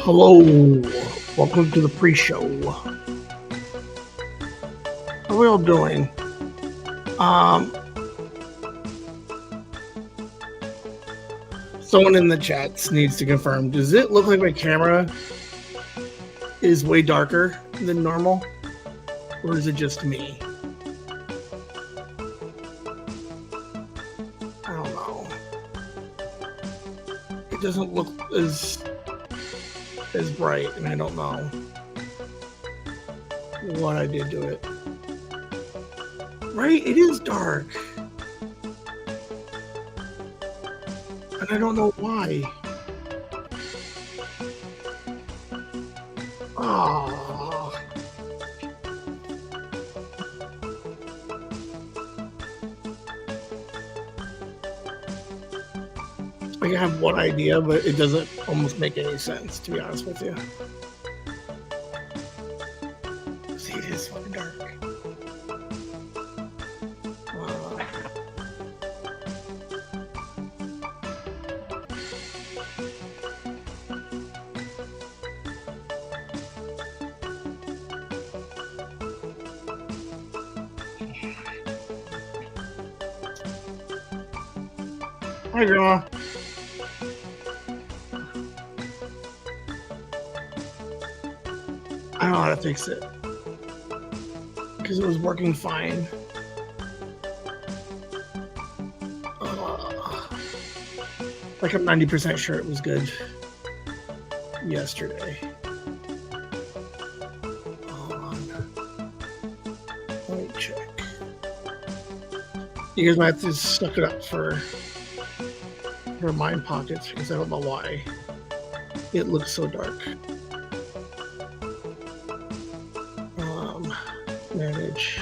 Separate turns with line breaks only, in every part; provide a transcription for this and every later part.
Hello, welcome to the pre-show. How are we all doing? Someone in the chat needs to confirm. Does it look like my camera is way darker than normal? Or is it just me? I don't know. It doesn't look as bright, and I don't know what I did to it. Right? It is dark. And I don't know why. Oh. I have one idea, but it doesn't almost make any sense, to be honest with you. See, it is fucking dark. Hi, Grandma. I don't know how to fix it because it was working fine. Like I'm 90% sure it was good yesterday. Hold on. Let me check. You guys might have to suck it up for Mind Pockets because I don't know why it looks so dark. Manage.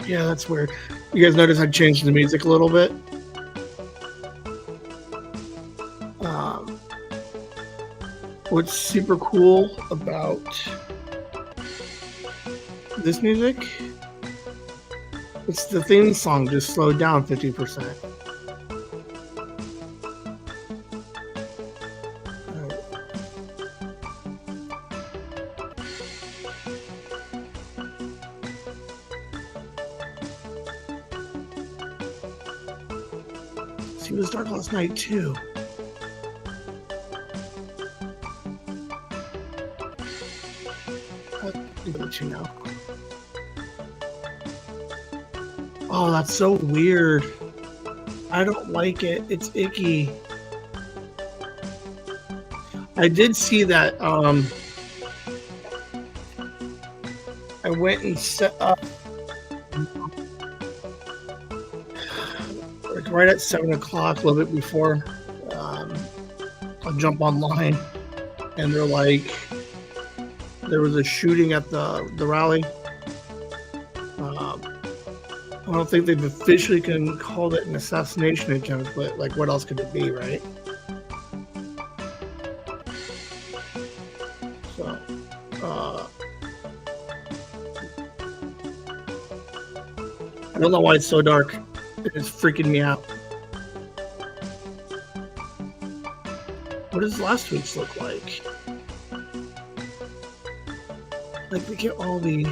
Yeah, that's weird. You guys notice I changed the music a little bit? What's super cool about this music? It's the theme song just slowed down 50%. See, it was dark last night too. Now. Oh, that's so weird. I don't like it. It's icky. I did see that. I went and set up like right at 7 o'clock, a little bit before. I'll jump online, and they're like, there was a shooting at the rally. I don't think they've officially called it an assassination attempt, but like, what else could it be, right? So, I don't know why it's so dark. It's freaking me out. What does last week's look like? Like, we get all the...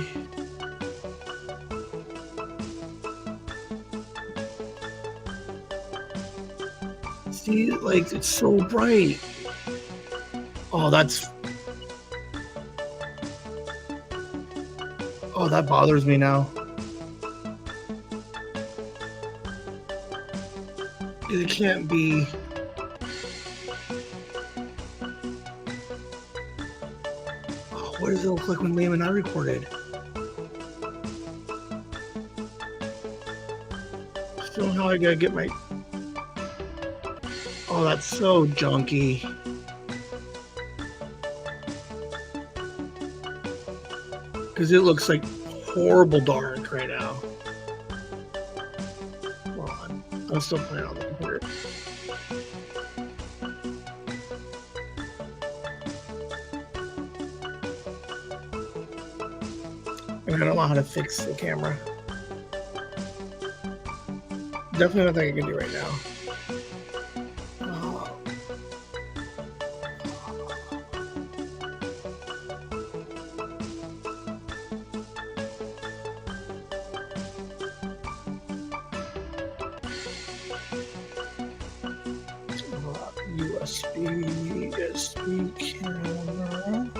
See, like, it's so bright. Oh, that's... Oh, that bothers me now. It can't be... Oh, what does it look like when Liam and I recorded? Somehow I gotta get my... Oh, that's so junky. Because it looks like horrible dark right now. Hold on. I'm still playing on the computer. And I don't know how to fix the camera. Definitely nothing I can do right now. USB camera.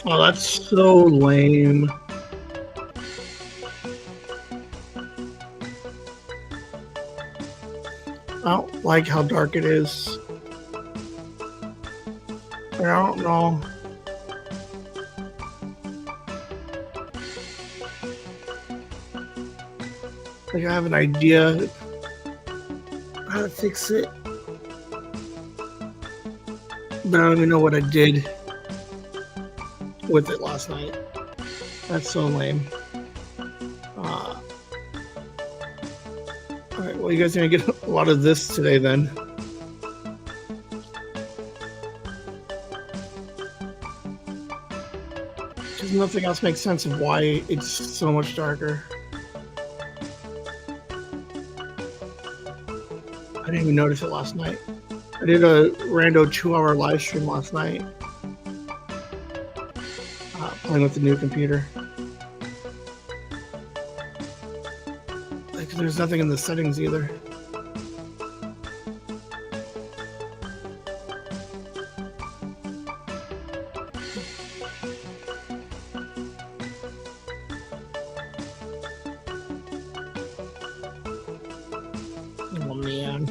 Oh, that's so lame. I don't like how dark it is. I don't know. Like I have an idea how to fix it, but I don't even know what I did with it last night. That's so lame. Alright, well, you guys are gonna get a lot of this today then. Because nothing else makes sense of why it's so much darker. I didn't even notice it last night. I did a rando 2-hour live stream last night. Playing with the new computer. Like, there's nothing in the settings either. Oh man.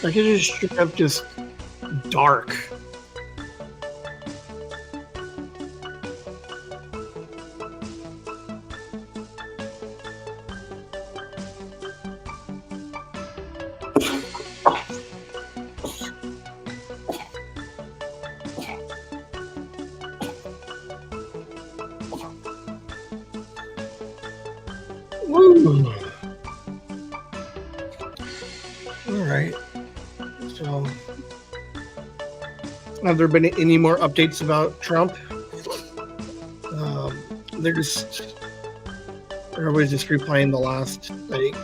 Like, it is straight up just dark. Woo. Alright. So, have there been any more updates about Trump? Everybody's just replaying the last, like,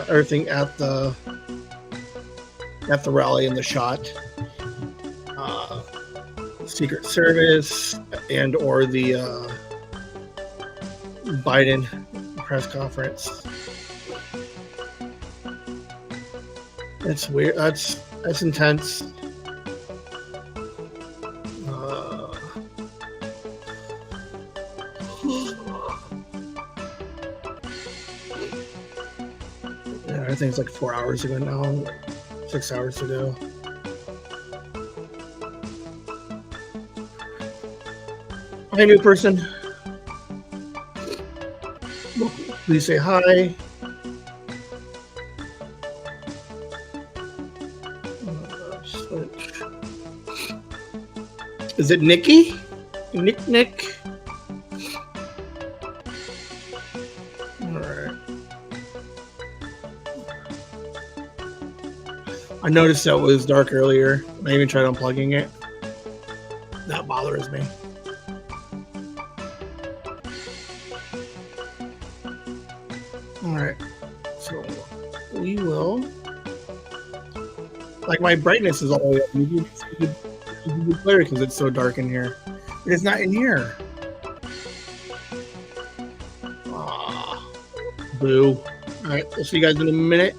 everything at the rally and the shot. Secret Service and or the Biden press conference. That's weird. That's intense. Yeah, I think it's like 4 hours ago now, 6 hours ago. Hi, new person. Please say hi. Switch. Is it Nikki? Nick? Alright. I noticed that it was dark earlier. I even tried unplugging it. That bothers me. Alright. So we will. Like, my brightness is all the way up. You can be clear because it's so dark in here. But it's not in here. Ah, boo. Alright, we'll see you guys in a minute.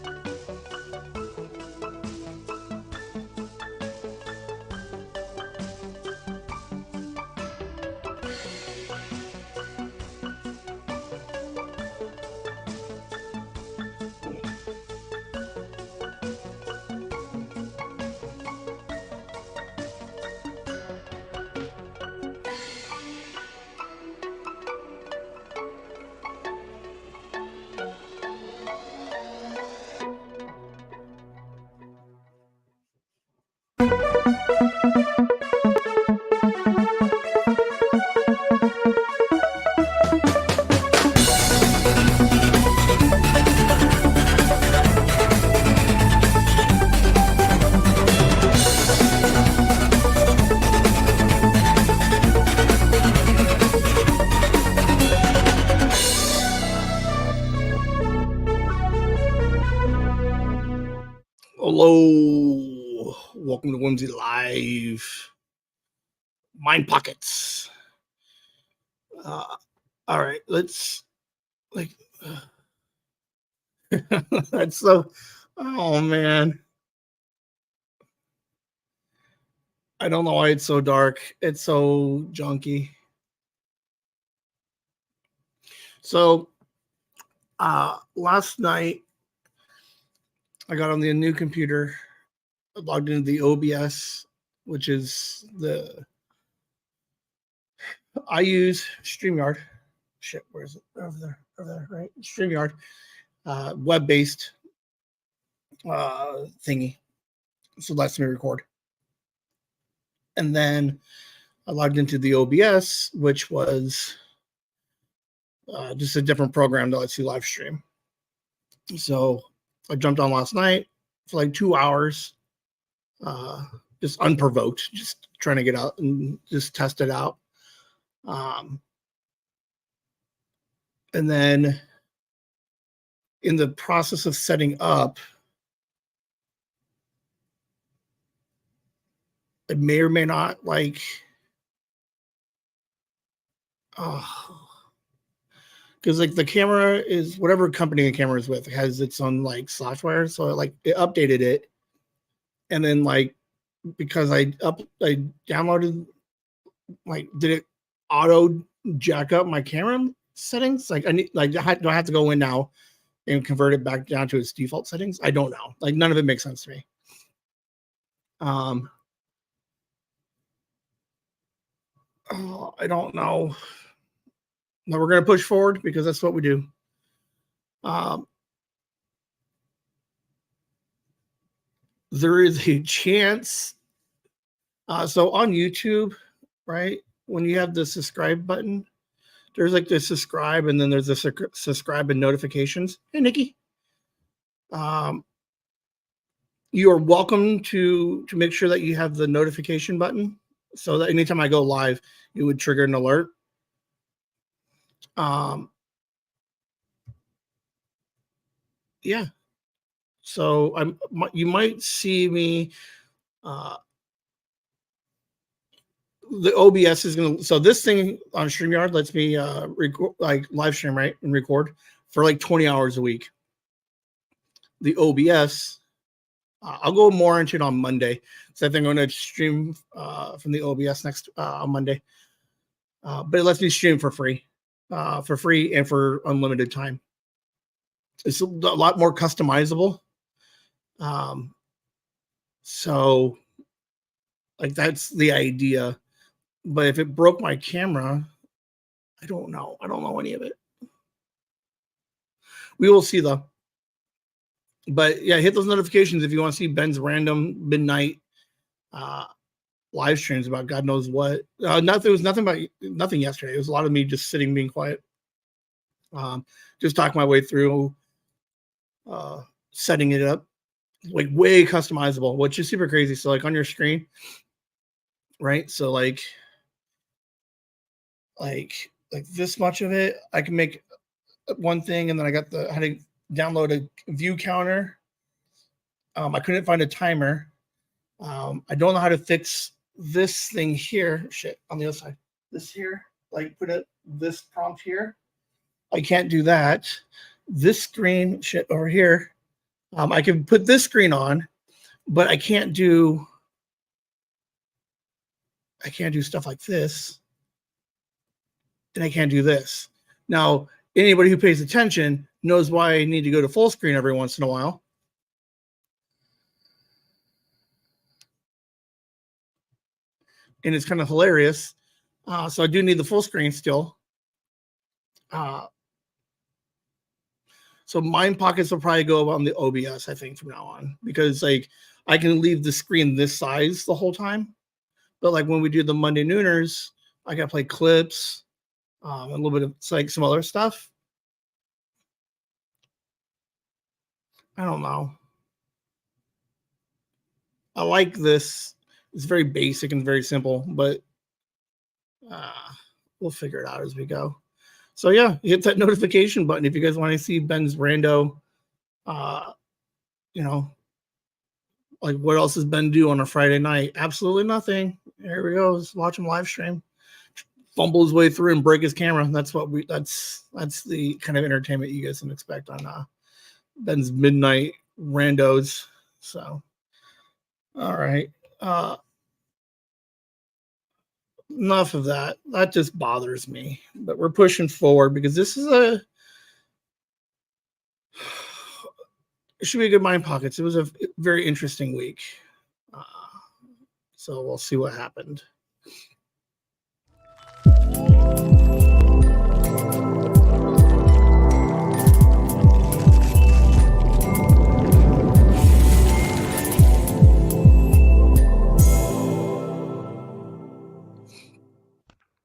Hello, welcome to Whimsy Live. Mind Pockets. All right, let's like. That's so. Oh man, I don't know why it's so dark. It's so junky. So, last night I got on the new computer, logged into the OBS, which is the I use StreamYard. Shit, where is it? Over there, right? StreamYard, web-based thingy. So lets me record. And then I logged into the OBS, which was just a different program that lets you live stream. So I jumped on last night for like 2 hours, just unprovoked, just trying to get out and just test it out. And then in the process of setting up, it may or may not like, because like the camera is whatever company the camera is with has its own like software, so it updated it, and then like because I downloaded, like, did it auto jack up my camera settings? Like I need, like, do I have to go in now and convert it back down to its default settings? I don't know. Like none of it makes sense to me. I don't know. But we're gonna push forward because that's what we do. There is a chance. So on YouTube, right, when you have the subscribe button, there's like the subscribe, and then there's the subscribe and notifications. Hey, Nikki. You are welcome to make sure that you have the notification button so that anytime I go live, it would trigger an alert. Yeah. So you might see me. The OBS is going to, so this thing on StreamYard lets me record, like live stream, right, and record for like 20 hours a week. The OBS, I'll go more into it on Monday. So I think I'm going to stream from the OBS next on Monday. But it lets me stream for free and for unlimited time. It's a lot more customizable. So like that's the idea. But if it broke my camera, I don't know. I don't know any of it. We will see though. But yeah, hit those notifications if you want to see Ben's random midnight live streams about God knows what. It was nothing yesterday. It was a lot of me just sitting, being quiet, just talking my way through setting it up, like way customizable, which is super crazy. So like on your screen, right? So like this much of it, I can make one thing, and then I got how to download a view counter. I couldn't find a timer. I don't know how to fix this thing here. Shit, on the other side. This here, like put this prompt here. I can't do that. This screen, shit, over here. I can put this screen on, but I can't do stuff like this. And I can't do this. Now, anybody who pays attention knows why I need to go to full screen every once in a while. And it's kind of hilarious. So I do need the full screen still. So Mind Pockets will probably go on the OBS, I think, from now on, because like I can leave the screen this size the whole time. But like when we do the Monday Nooners, I got to play clips, a little bit of like some other stuff. I don't know. I like this. It's very basic and very simple, but we'll figure it out as we go. So yeah, hit that notification button if you guys want to see Ben's rando, Like, what else has Ben do on a Friday night? Absolutely nothing. Here we go. Let's watch him live stream. Fumble his way through and break his camera. That's the kind of entertainment you guys can expect on Ben's midnight randos. So, all right. Enough of that. That just bothers me. But we're pushing forward because this is it should be a good mind pockets. It was a very interesting week. So we'll see what happened.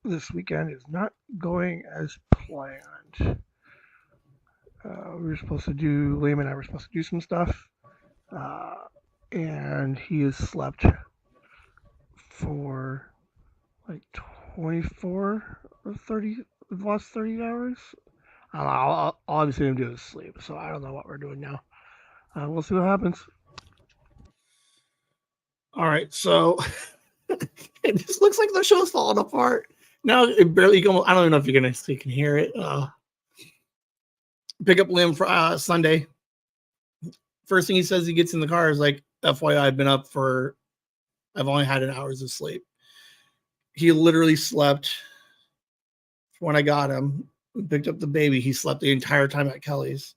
This weekend is not going as planned. We were supposed to do, Liam and I were supposed to do some stuff. And he has slept for like 24 or 30, the last 30 hours. I don't know, all I've seen him do is sleep, so I don't know what we're doing now. We'll see what happens. All right, so it just looks like the show's falling apart. Now it barely can, I don't know if you can hear it. Pick up Liam for Sunday. First thing he says he gets in the car is like, FYI, I've only had an hours of sleep. He literally slept when I got him. We picked up the baby. He slept the entire time at Kelly's.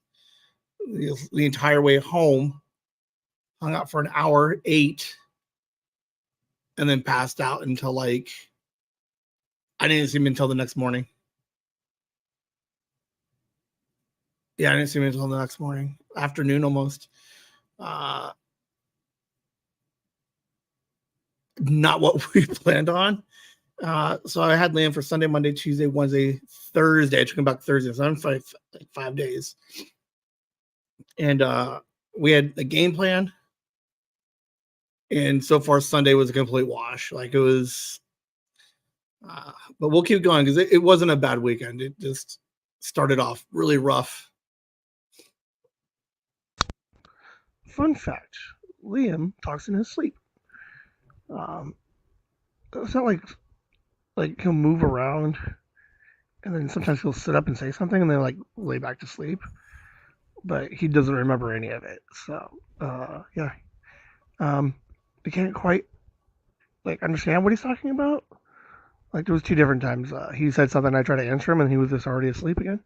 The entire way home. Hung out for an hour, ate, and then passed out until like, I didn't see him until the next morning. Yeah, I didn't see him until the next morning. Afternoon almost. Not what we planned on. So I had Liam for Sunday, Monday, Tuesday, Wednesday, Thursday. I took him back Thursday. So I'm 5 days. And we had a game plan. And so far, Sunday was a complete wash. Like it was, but we'll keep going because it wasn't a bad weekend. It just started off really rough. Fun fact: Liam talks in his sleep. It's not like he'll move around, and then sometimes he'll sit up and say something, and then like lay back to sleep. But he doesn't remember any of it. So yeah, I can't quite like understand what he's talking about. Like there was 2 different times he said something, I tried to answer him, and he was just already asleep again.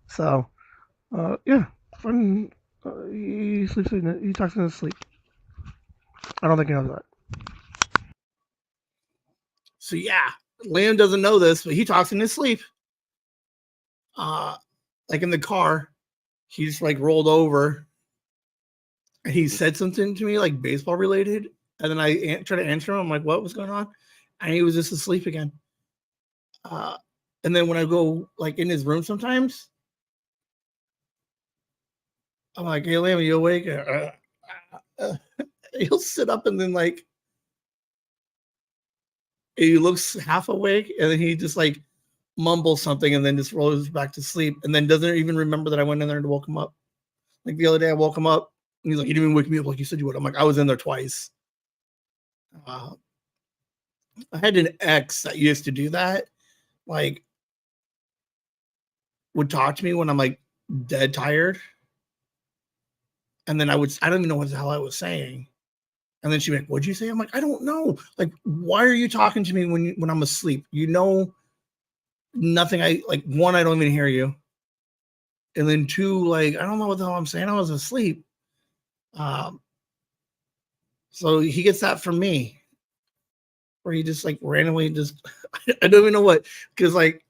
So yeah, fun. He sleeps in. He talks in his sleep. I don't think he knows that. So yeah, Liam doesn't know this, but he talks in his sleep. Like in the car, he's like rolled over, and he said something to me like baseball related, and then I tried to answer him. I'm like, "What was going on?" And he was just asleep again. And then when I go like in his room, sometimes I'm like, "Hey, Liam, are you awake?" He'll sit up and then like he looks half awake, and then he just like mumbles something, and then just rolls back to sleep, and then doesn't even remember that I went in there to woke him up. Like the other day, I woke him up, and he's like, "You didn't even wake me up like you said you would." I'm like, "I was in there twice." I had an ex that used to do that. Like, would talk to me when I'm like dead tired, and then I don't even know what the hell I was saying. And then she'd be like, "What'd you say?" I'm like, "I don't know. Like, why are you talking to me when I'm asleep? You know nothing. I like, one, I don't even hear you. And then 2, like, I don't know what the hell I'm saying. I was asleep." So he gets that from me, where he just like randomly just I don't even know what, because like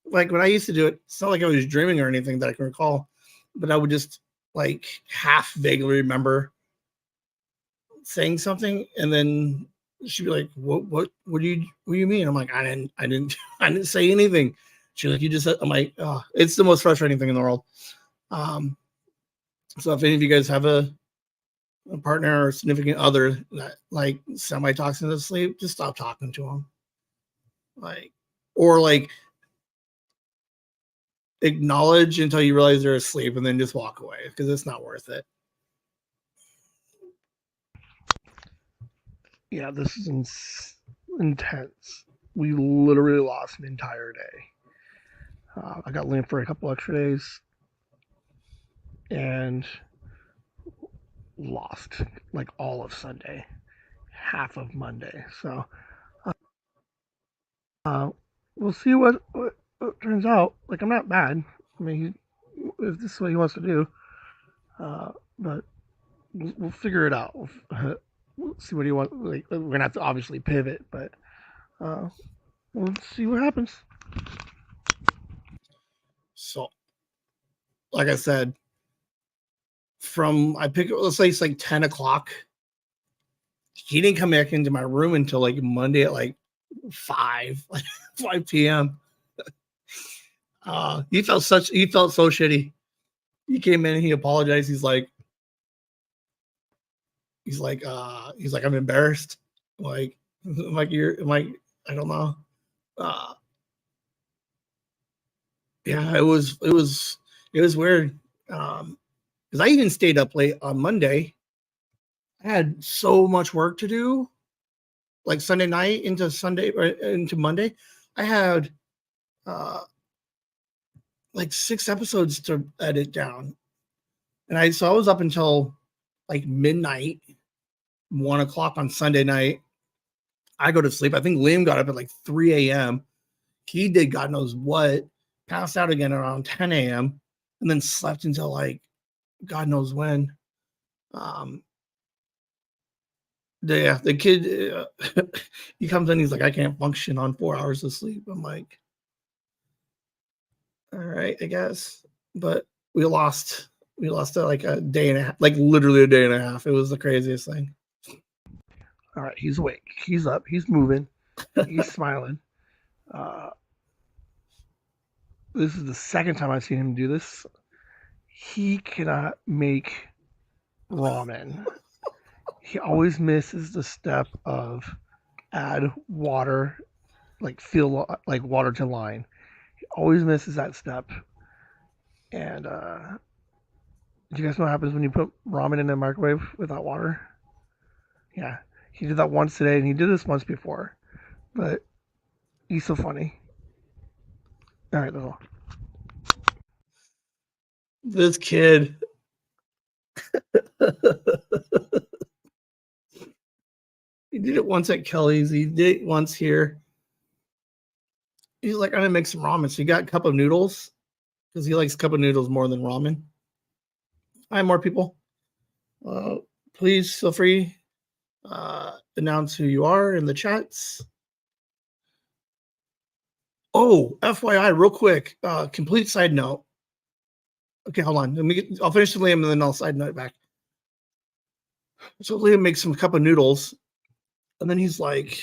when I used to do it, it's not like I was dreaming or anything that I can recall, but I would just like half vaguely remember saying something, and then she'd be like, what do you mean?" I'm like, I didn't say anything. She's like, "You just said." I'm like, "Oh, it's the most frustrating thing in the world." So if any of you guys have a partner or significant other that like semi talks in his sleep, just stop talking to him. Like, or like acknowledge until you realize they're asleep, and then just walk away because it's not worth it.
Yeah, this is intense. We literally lost an entire day. I got linked for a couple extra days and lost like all of Sunday, half of Monday. So uh, we'll see what turns out. Like, I'm not bad. I mean, if this is what he wants to do, but we'll figure it out. We'll see what he wants. Like, we're gonna have to obviously pivot, but uh, we'll see what happens.
So, like I said, I pick up, let's say it's like 10 o'clock. He didn't come back into my room until like Monday at like 5, like 5 p.m. He felt so shitty. He came in and he apologized. He's like, I'm embarrassed. I'm like, I don't know. Uh, yeah, it was weird. Because I even stayed up late on Monday. I had so much work to do, like Sunday night into Sunday or into Monday. I had uh, like 6 episodes to edit down, and I was up until like midnight, 1 o'clock on Sunday night. I go to sleep. I think Liam got up at like 3 a.m. He did God knows what, passed out again around 10 a.m. and then slept until like God knows when. Um, the kid, he comes in, he's like, I can't function on 4 hours of sleep. I'm like, all right, I guess. But we lost like a day and a half, like literally a day and a half. It was the craziest thing.
All right, he's awake. He's up. He's moving. He's smiling. Uh, this is the second time I've seen him do this. He cannot make ramen. He always misses the step of add water, like fill like water to line. He always misses that step. And do you guys know what happens when you put ramen in the microwave without water? Yeah, he did that once today, and he did this once before. But he's so funny. All right, little.
This kid, he did it once at Kelly's. He did it once here. He's like, I'm gonna make some ramen. So he got a cup of noodles because he likes cup of noodles more than ramen. Hi, more people. Uh, Please feel free. Announce who you are in the chats. Oh, FYI, real quick, complete side note. Okay, hold on. I'll finish the Liam and then I'll side note back. So Liam makes some cup of noodles, and then he's like,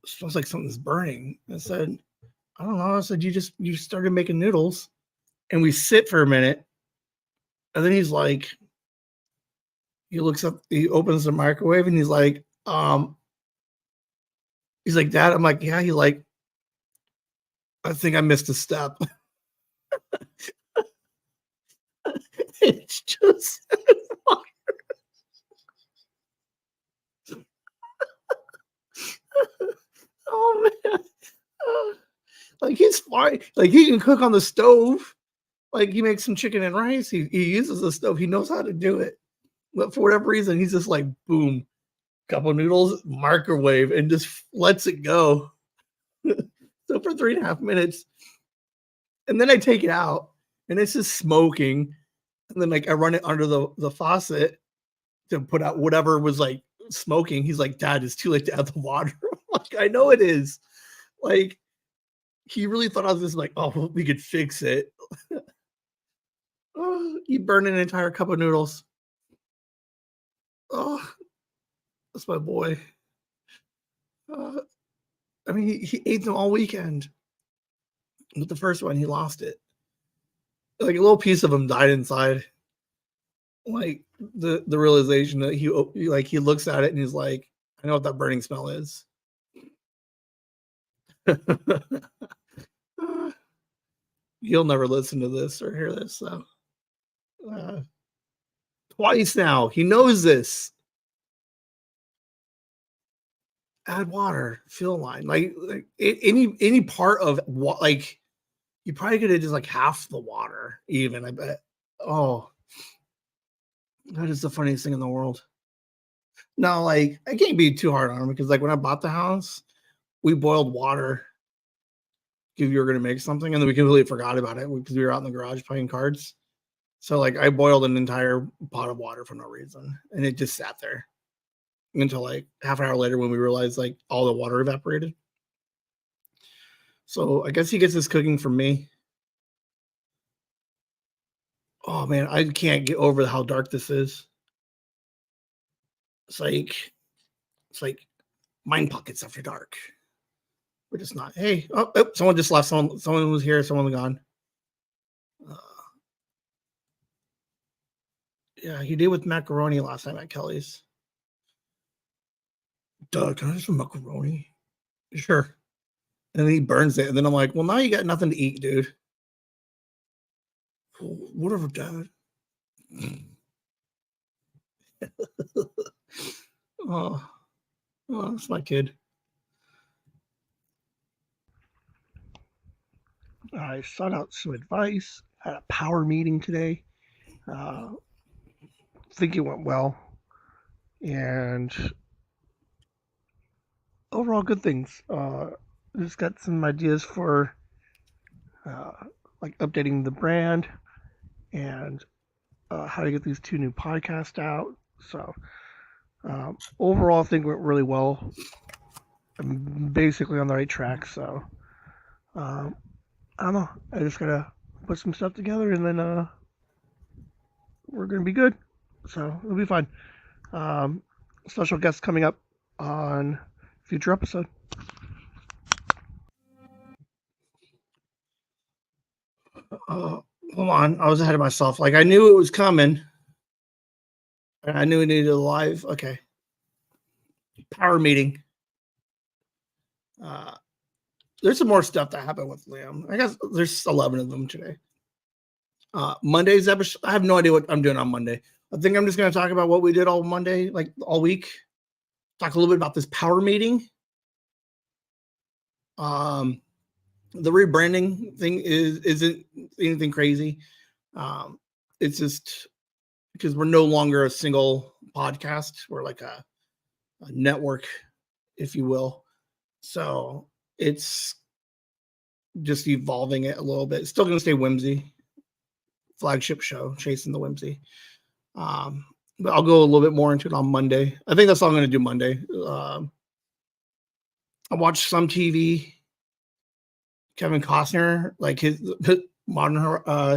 "Smells like something's burning." I said, "I don't know." I said, you started making noodles," and we sit for a minute, and then he's like, he looks up, he opens the microwave, and he's like, "Dad," I'm like, "Yeah." He like, I think I missed a step. It's just, oh man, like he's fine. Like he can cook on the stove. Like he makes some chicken and rice. He uses the stove. He knows how to do it. But for whatever reason, he's just like, boom, couple noodles, microwave, and just lets it go. So for 3.5 minutes, and then I take it out, and it's just smoking. And then like I run it under the faucet to put out whatever was like smoking. He's like, "Dad, it's too late to add the water." Like, I know it is. Like he really thought I was just like, "Oh, we could fix it." Oh, he burned an entire cup of noodles. Oh, that's my boy. Uh, I mean, he ate them all weekend. But the first one, he lost it. Like a little piece of him died inside. Like the realization that he looks at it and he's like, I know what that burning smell is. He'll never listen to this or hear this. So uh, twice now, he knows this. add water, fill line, like any part of what, like you probably could have just like half the water, even. I bet. Oh, that is the funniest thing in the world. Now, like I can't be too hard on him because, like, when I bought the house, we boiled water because we were gonna make something, and then we completely forgot about it because we were out in the garage playing cards. So, like, I boiled an entire pot of water for no reason, and it just sat there until like half an hour later when we realized like all the water evaporated. So I guess he gets his cooking from me. Oh man, I can't get over how dark this is. It's like it's like mind pockets after dark. We're just not. Hey, someone just left. Someone was here. Someone was gone. Uh, yeah, he did with macaroni last time at Kelly's. Duh, can I have some macaroni? Sure. And then he burns it, and then I'm like, well, now you got nothing to eat, dude. Whatever, Dad. Oh, oh, that's my kid.
I sought out some advice. Had a power meeting today. Think it went well, and overall good things. Just got some ideas for uh, like updating the brand and how to get these 2 new podcasts out. So overall, I think it went really well. I'm basically on the right track. So I don't know. I just gotta put some stuff together, and then we're gonna be good. So it'll be fine. Special guest coming up on future episode.
Hold on, I was ahead of myself. Like I knew it was coming, and I knew we needed a live. Okay, power meeting. There's some more stuff that happened with Liam. I guess there's 11 of them today. Monday's episode. I have no idea what I'm doing on Monday. I think I'm just going to talk about what we did all Monday, like all week. Talk a little bit about this power meeting. The rebranding thing isn't anything crazy. It's just because we're no longer a single podcast. We're like a network, if you will. So it's just evolving it a little bit. It's still going to stay Whimsy, flagship show, Chasing the Whimsy. But I'll go a little bit more into it on Monday. I think that's all I'm going to do Monday. I watched some TV. Kevin Costner, like his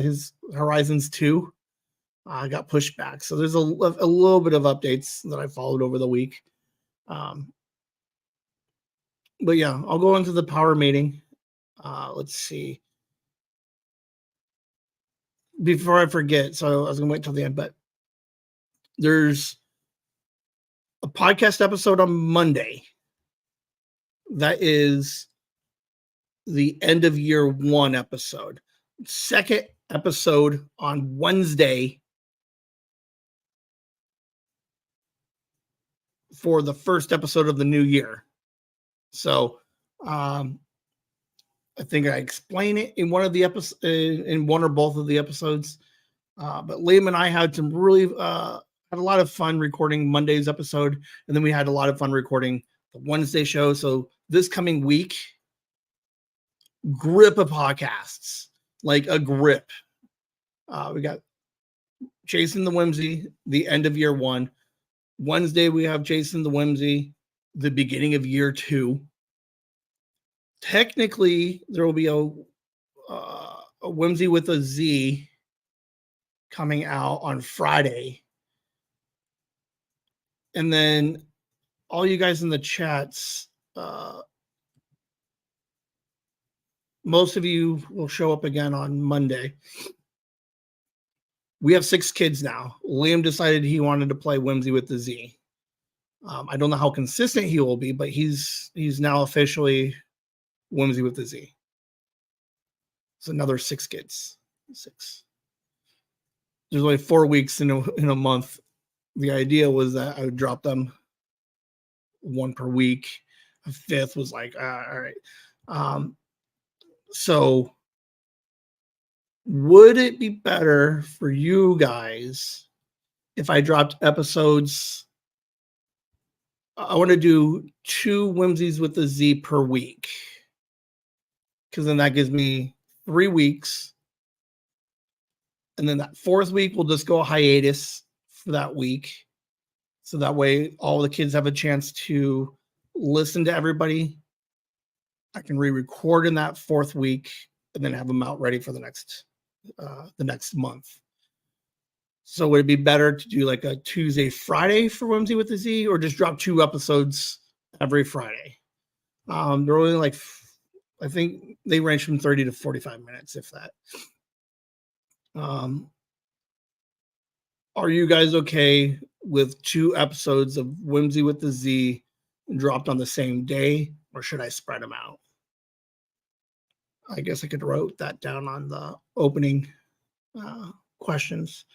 his Horizons 2, got pushed back. So there's a little bit of updates that I followed over the week. But yeah, I'll go into the power meeting. Let's see. Before I forget, so I was gonna wait till the end, but there's a podcast episode on Monday that is the end of year 1 episode. Second episode on Wednesday for the first episode of the new year. So I think I explain it in one of the episodes, in one or both of the episodes. But Liam and I had some really had a lot of fun recording Monday's episode, and then we had a lot of fun recording the Wednesday show. So this coming week, grip of podcasts, like a grip. We got Chasing the Whimsy, the end of year 1. Wednesday we have Chasing the Whimsy, the beginning of year 2. Technically, there will be a Whimsy with a Z coming out on Friday. And then all you guys in the chats, most of you will show up again on Monday. We have 6 kids now. Liam decided he wanted to play Whimsy with the Z. I don't know how consistent he will be, but he's now officially Whimsy with the Z. It's another 6 kids. 6. There's only 4 weeks in a month. The idea was that I would drop them 1 per week. A fifth was like, all right. So would it be better for you guys if I dropped episodes? I want to do 2 whimsies with a Z per week, because then that gives me 3 weeks. And then that 4th week, we'll just go a hiatus for that week. So that way all the kids have a chance to listen to everybody. I can re-record in that 4th week and then have them out ready for the next month. So would it be better to do like a Tuesday, Friday for Whimsy with a Z, or just drop 2 episodes every Friday? They're only like, I think they range from 30 to 45 minutes, if that. Are you guys okay with 2 episodes of Whimsy with the Z dropped on the same day, or should I spread them out? I guess I could write that down on the opening questions.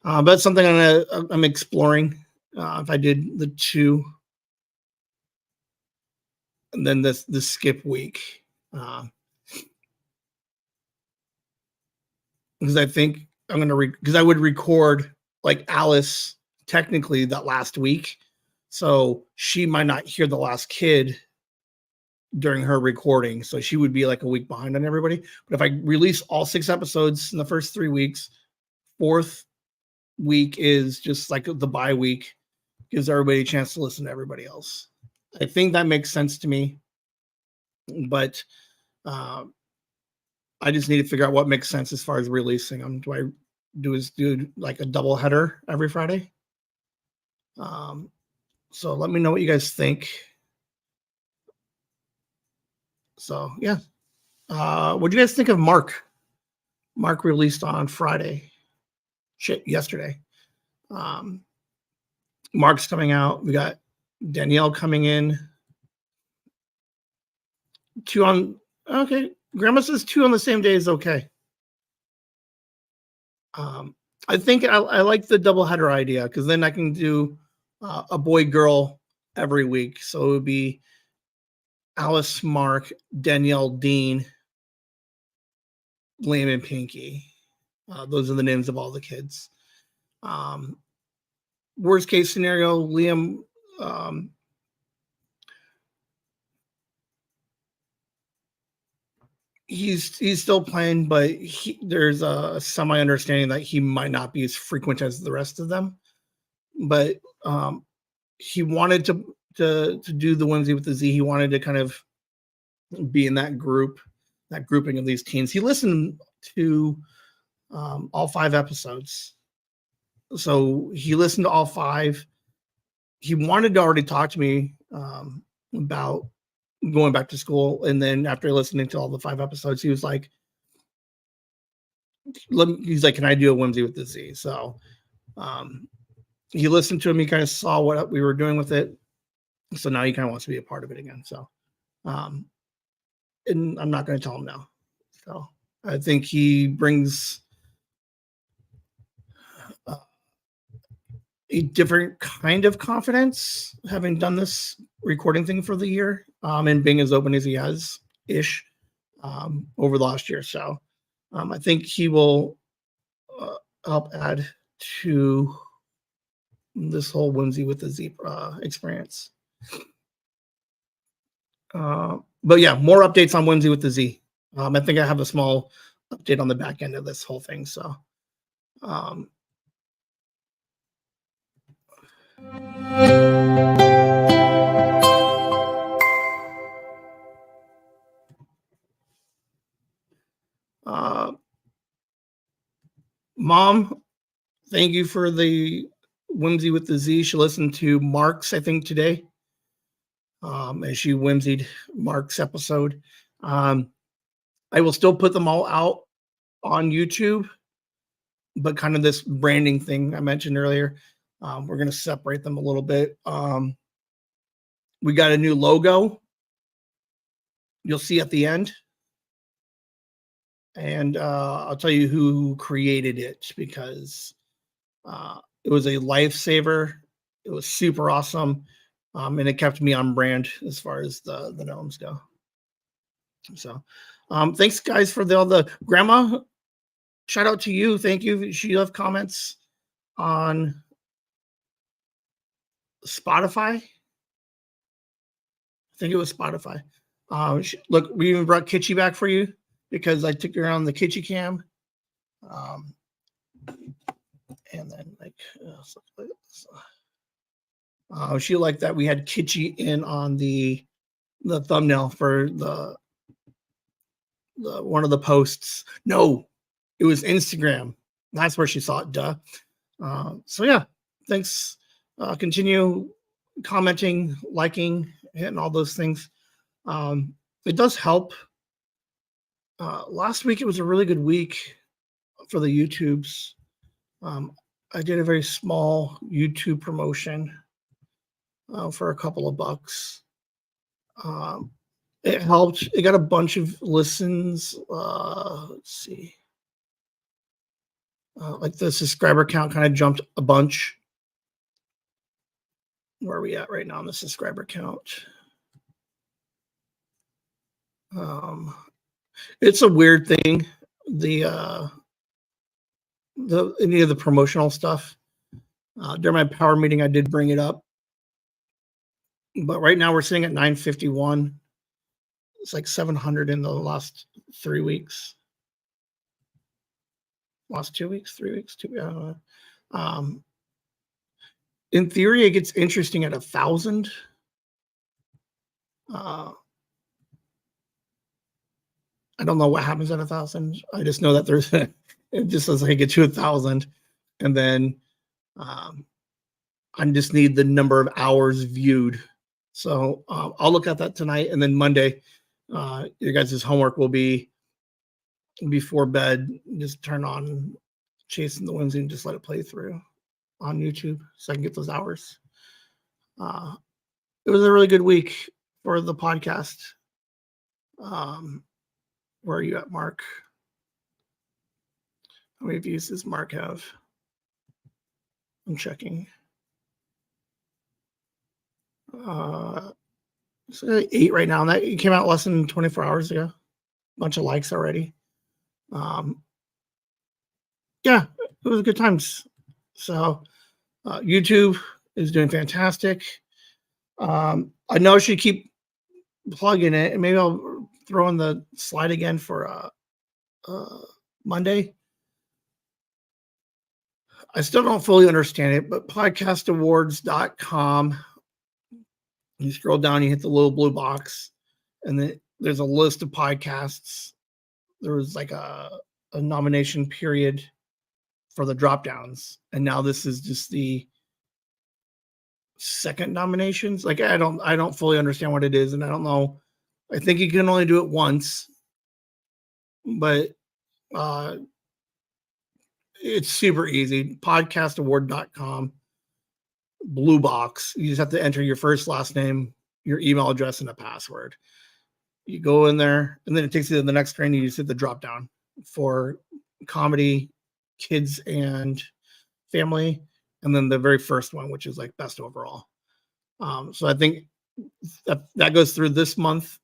But that's something I'm exploring. If I did the 2, and then this skip week, because I think I'm gonna because I would record like Alice technically that last week, so she might not hear the last kid during her recording, so she would be like a week behind on everybody. But if I release all 6 episodes in the first 3 weeks, 4th week is just like the bye week, gives everybody a chance to listen to everybody else. I think that makes sense to me, but I just need to figure out what makes sense as far as releasing them. Do I do like a double header every Friday? So let me know what you guys think. So yeah, what do you guys think of Mark? Mark released on Friday. Yesterday. Mark's coming out. We got Danielle coming in. 2 on. Okay, Grandma says 2 on the same day is okay. I think I like the double header idea, because then I can do a boy girl every week. So it would be Alice, Mark, Danielle, Dean, Liam, and Pinky. Those are the names of all the kids. Worst case scenario, Liam, he's still playing, but there's a semi understanding that he might not be as frequent as the rest of them. But he wanted to do the Whimsy with the Z. He wanted to kind of be in that grouping of these teens. He listened to all 5 episodes. So he listened to all 5. He wanted to already talk to me about going back to school. And then after listening to all the 5 episodes, he was like, can I do a Whimsy with the Z? So he listened to him. He kind of saw what we were doing with it. So now he kind of wants to be a part of it again. So, and I'm not going to tell him no. So I think he brings a different kind of confidence, having done this recording thing for the year, and being as open as he has over the last year. So I think he will help add to this whole Whimsy with the Z experience. But yeah, more updates on Whimsy with the Z. I think I have a small update on the back end of this whole thing. So Mom, thank you for the Whimsy with the Z. She listened to Mark's, I think, today. As she whimsied Mark's episode. I will still put them all out on YouTube, but kind of this branding thing I mentioned earlier, we're going to separate them a little bit. We got a new logo. You'll see at the end. And I'll tell you who created it, because it was a lifesaver. It was super awesome. and it kept me on brand as far as the gnomes go. So, thanks guys for all the grandma. Shout out to you. Thank you. She left comments on Spotify. I think it was Spotify. Look, we even brought Kitschy back for you because I took her on the Kitschy cam. And then she liked that we had Kitschy in on the thumbnail for the one of the posts. No, it was Instagram. That's where she saw it. Duh. So yeah, thanks. Continue commenting, liking, hitting all those things. It does help. Last week it was a really good week for the YouTubes. I did a very small YouTube promotion for a couple of bucks. It helped. It got a bunch of listens. Let's see. Like the subscriber count kind of jumped a bunch. Where are we at right now on the subscriber count? It's a weird thing. Any of the promotional stuff. During my power meeting, I did bring it up. But right now we're sitting at 951. It's like 700 in the last 3 weeks. Last 2 weeks, 3 weeks, in theory, it gets interesting at 1,000. I don't know what happens at 1,000. I just know that there's it just says I get to 1,000, and then I just need the number of hours viewed. So I'll look at that tonight, and then Monday, your guys' homework will be before bed. Just turn on Chasing the Whimsy and just let it play through on YouTube, so I can get those hours. It was a really good week for the podcast. Where are you at, Mark? How many views does Mark have? I'm checking. So 8 right now, and that it came out less than 24 hours ago. Bunch of likes already. Yeah, it was good times. So YouTube is doing fantastic. I know I should keep plugging it, and maybe I'll throw in the slide again for Monday. I still don't fully understand it, but podcastawards.com. You scroll down, you hit the little blue box, and then there's a list of podcasts. There was like a nomination period for the drop downs, and now this is just the second nominations. Like I don't fully understand what it is, and I don't know. I think you can only do it once, but it's super easy. Podcastaward.com, blue box. You just have to enter your first, last name, your email address, and a password. You go in there, and then it takes you to the next screen. You just hit the drop down for comedy, kids, and family, and then the very first one, which is like best overall. So I think that goes through this month,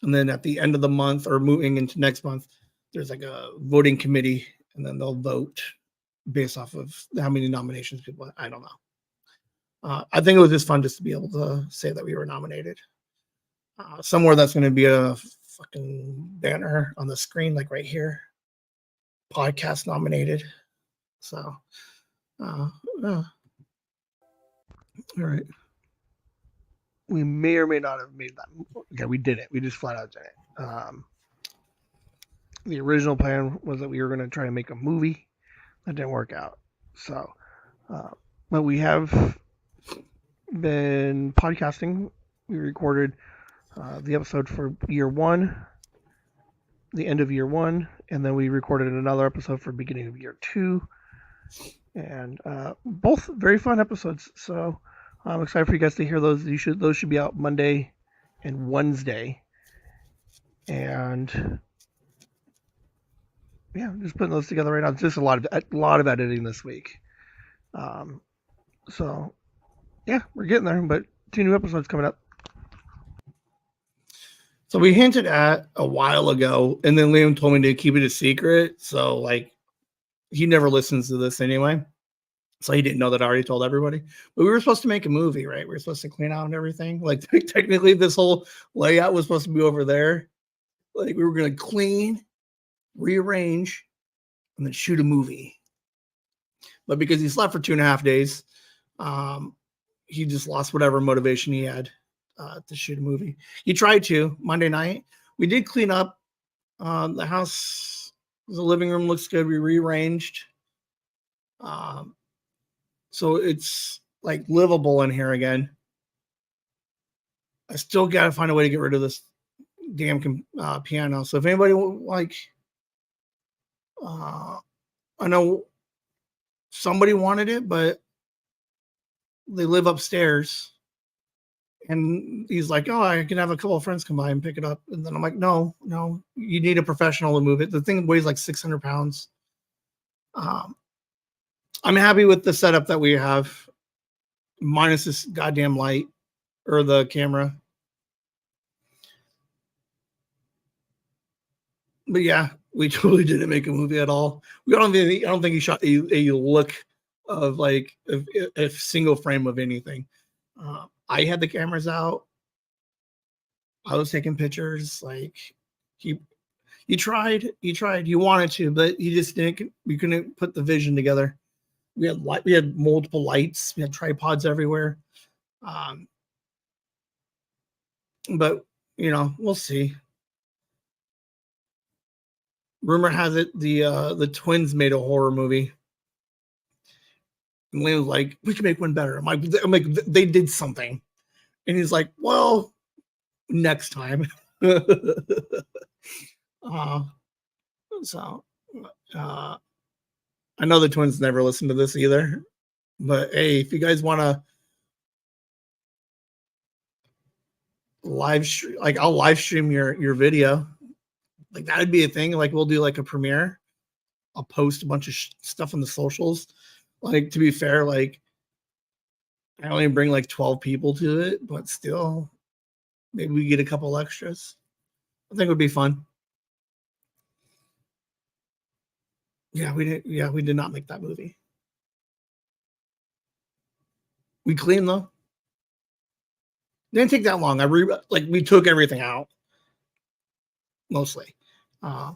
and then at the end of the month or moving into next month, there's like a voting committee, and then they'll vote based off of how many nominations people have. I don't know. I think it was just fun just to be able to say that we were nominated. Somewhere that's going to be a fucking banner on the screen, like right here. Podcast nominated. So, all right.
We may or may not have made that. Okay, we did it. We just flat out did it. The original plan was that we were going to try to make a movie. That didn't work out. So, but we have been podcasting. We recorded the episode for year one, the end of year one, and then we recorded another episode for beginning of year two. And both very fun episodes. So I'm excited for you guys to hear those. Those should be out Monday and Wednesday. And yeah, just putting those together right now. It's just a lot of editing this week. So Yeah, we're getting there, but 2 new episodes coming up.
So we hinted at a while ago, and then Liam told me to keep it a secret. So like he never listens to this anyway. So he didn't know that I already told everybody. But we were supposed to make a movie, right? We were supposed to clean out and everything. Like technically this whole layout was supposed to be over there. Like we were gonna clean, rearrange, and then shoot a movie. But because he slept for 2.5 days, um, he just lost whatever motivation he had to shoot a movie. He tried to Monday night. We did clean up the house. The living room looks good. We rearranged, um, so it's like livable in here again. I still got to find a way to get rid of this damn piano. So if anybody like, I know somebody wanted it, but they live upstairs. And he's like, "Oh, I can have a couple of friends come by and pick it up." And then I'm like, "No, no, you need a professional to move it. The thing weighs like 600 pounds." Um, I'm happy with the setup that we have, minus this goddamn light or the camera. But yeah, we totally didn't make a movie at all. I don't think he shot a look of like a single frame of anything. I had the cameras out. I was taking pictures. Like he he wanted to, but he just didn't. We couldn't put the vision together. We had multiple lights. We had tripods everywhere. Um, but we'll see. Rumor has it the twins made a horror movie. And Liam was like, "We can make one better." I'm like, they did something, and he's like, "Well, next time." uh, so uh, I know the twins never listen to this either, but hey, if you guys want to live stream, like I'll live stream your video, like that would be a thing. Like we'll do like a premiere. I'll post a bunch of stuff on the socials. Like to be fair, like I only bring like 12 people to it, but still, maybe we get a couple extras. I think it would be fun. Yeah, we did. Yeah, we did not make that movie. We cleaned though. Didn't take that long. Like we took everything out mostly. Uh,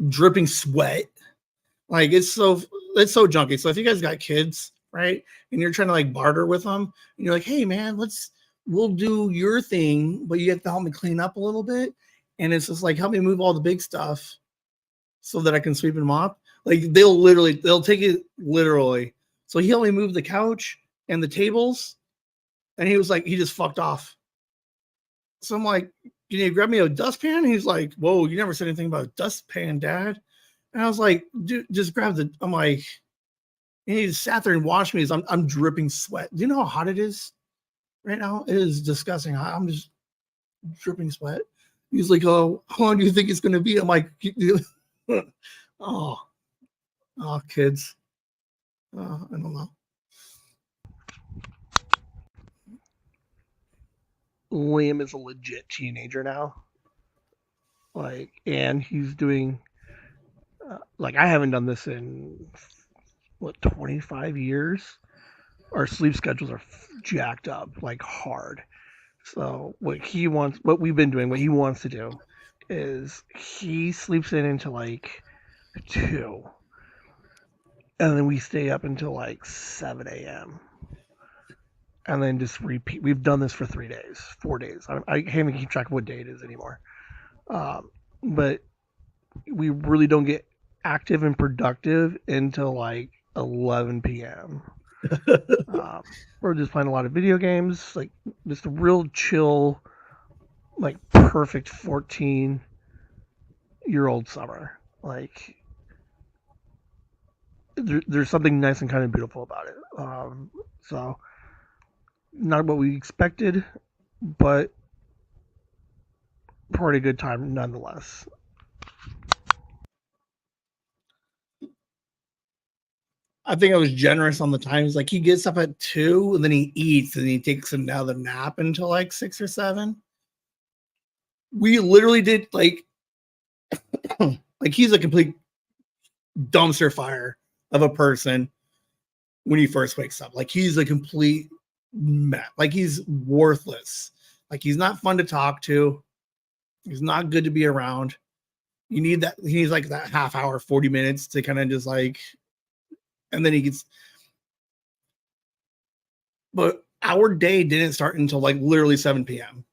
Dripping sweat. Like it's so junky. So if you guys got kids, right, and you're trying to like barter with them, and you're like, "Hey man, we'll do your thing, but you have to help me clean up a little bit." And it's just like, help me move all the big stuff so that I can sweep and mop. Like they'll take it literally. So he helped me move the couch and the tables, and he was like, he just fucked off. So I'm like, "Can you grab me a dustpan?" He's like, "Whoa, you never said anything about a dustpan, Dad." And I was like, "Dude, just grab the." I'm like, and he just sat there and watched me as I'm dripping sweat. Do you know how hot it is right now? It is disgusting. I'm just dripping sweat. He's like, "Oh, how long do you think it's going to be?" I'm like, "Oh, oh, kids. I don't know."
Liam is a legit teenager now. Like, and he's doing like I haven't done this in what 25 years. Our sleep schedules are jacked up, like hard. So what we've been doing, what he wants to do, is he sleeps in until like 2, and then we stay up until like 7 a.m. and then just repeat. We've done this for 3 days, 4 days. I can't even keep track of what day it is anymore. But we really don't get active and productive until like 11 p.m. We're just playing a lot of video games, like just a real chill, like perfect 14-year-old summer. Like there's something nice and kind of beautiful about it. So not what we expected, but pretty good time nonetheless.
I think I was generous on the times. Like he gets up at 2 and then he eats and he takes another nap until like 6 or 7. We literally did like like he's a complete dumpster fire of a person when he first wakes up. Like he's a complete mess. Like he's worthless. Like he's not fun to talk to. He's not good to be around. You need that. He needs like that half hour, 40 minutes to kind of just like, and then he gets. But our day didn't start until like literally 7 p.m.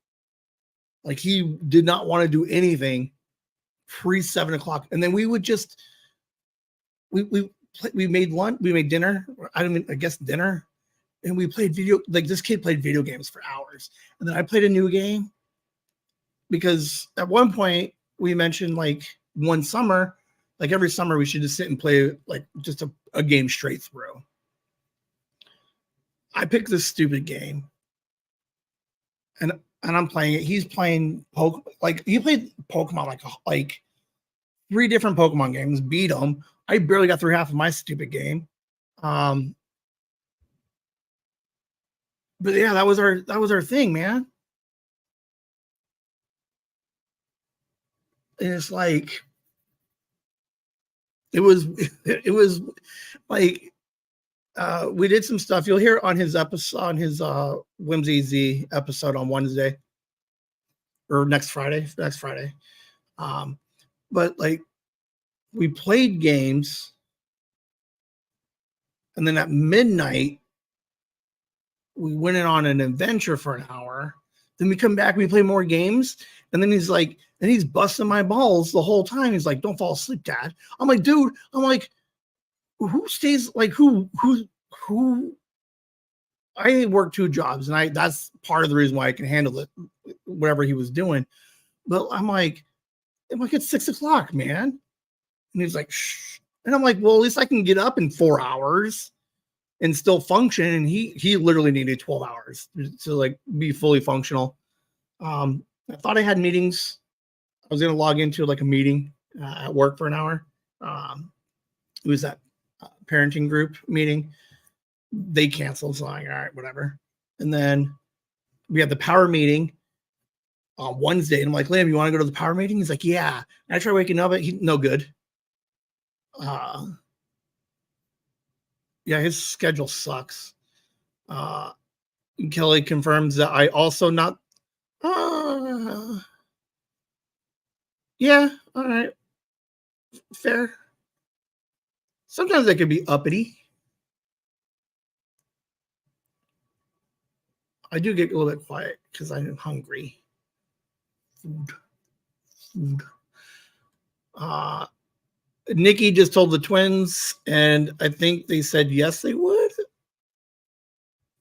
Like he did not want to do anything pre 7 o'clock, and then we would just we made lunch, we made dinner. I guess dinner, and we played video. Like this kid played video games for hours, and then I played a new game because at one point we mentioned like one summer, like every summer we should just sit and play like just a game straight through. I picked this stupid game, and I'm playing it. He's playing he played Pokemon like 3 different Pokemon games, beat him. I barely got through half of my stupid game. But yeah, that was our thing, man. And it's like it was like we did some stuff. You'll hear on his episode on his Whimsy Z episode on Wednesday or next Friday. But like we played games, and then at midnight we went in on an adventure for an hour. Then we come back, we play more games, and then he's busting my balls the whole time. He's like, "Don't fall asleep, Dad." I'm like, "Dude," I'm like, "Who stays like who?" I work 2 jobs, and that's part of the reason why I can handle it, whatever he was doing. But I'm like, it's 6 o'clock, man. And he's like, "Shh." And I'm like, well, at least I can get up in 4 hours and still function. And he literally needed 12 hours to like be fully functional. I thought I had meetings. I was going to log into like a meeting at work for an hour. It was that parenting group meeting. They canceled. So I'm like, all right, whatever. And then we had the power meeting on Wednesday. And I'm like, Liam, you want to go to the power meeting? He's like, yeah. And I try waking up, no good. Yeah, his schedule sucks. Kelly confirms that I also not. Yeah, all right, fair. Sometimes I could be uppity. I do get a little bit quiet because I'm hungry. Food. Nikki just told the twins, and I think they said yes, they would.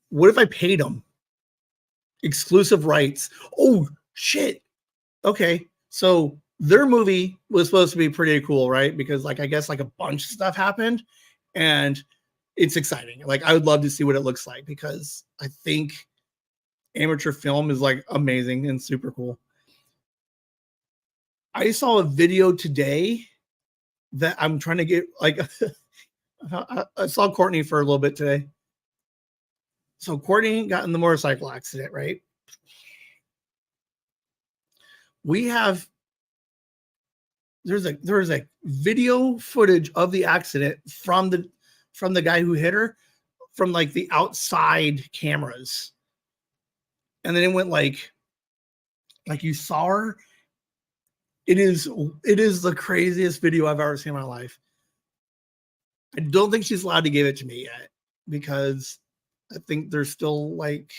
What if I paid them? Exclusive rights. Oh, shit. Okay. So their movie was supposed to be pretty cool, right? Because like I guess like a bunch of stuff happened, and it's exciting. Like I would love to see what it looks like because I think amateur film is like amazing and super cool. I saw a video today that I'm trying to get like I saw Courtney for a little bit today. So Courtney got in the motorcycle accident, right? We have there's a video footage of the accident from the guy who hit her from like the outside cameras. And then it went like you saw her. It is the craziest video I've ever seen in my life. I don't think she's allowed to give it to me yet because I think they're still like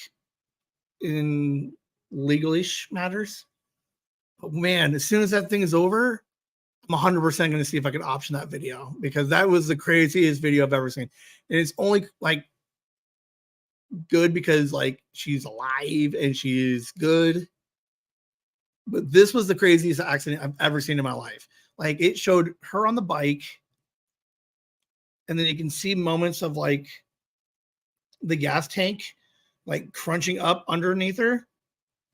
in legalish matters. But man, as soon as that thing is over, I'm 100% going to see if I can option that video because that was the craziest video I've ever seen. And it's only like good because like she's alive and she's good. But this was the craziest accident I've ever seen in my life. Like it showed her on the bike, and then you can see moments of like the gas tank like crunching up underneath her,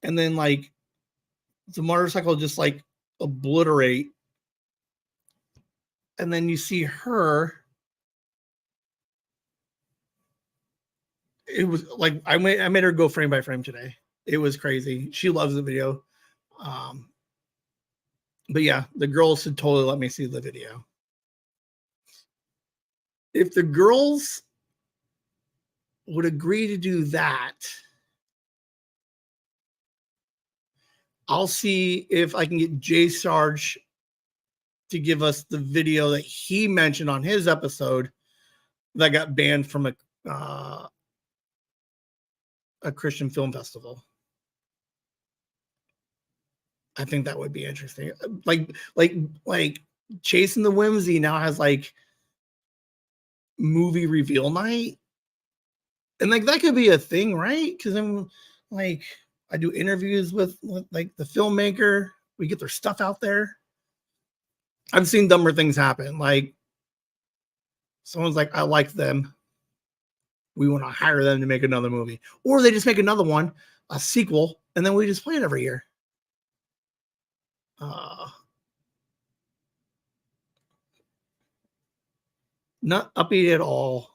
and then like the motorcycle just like obliterate. And then you see her it was like I made her go frame by frame today. It was crazy. She loves the video. But yeah, the girls should totally let me see the video. If the girls would agree to do that, I'll see if I can get Jay Sarge to give us the video that he mentioned on his episode that got banned from a Christian film festival. I think that would be interesting. Like Chasing the Whimsy now has like movie reveal night, and like that could be a thing, right? Because I'm like I do interviews with like the filmmaker. We get their stuff out there. I've seen dumber things happen. Like someone's like, I like them. We want to hire them to make another movie, or they just make another one, a sequel, and then we just play it every year. Not upbeat at all.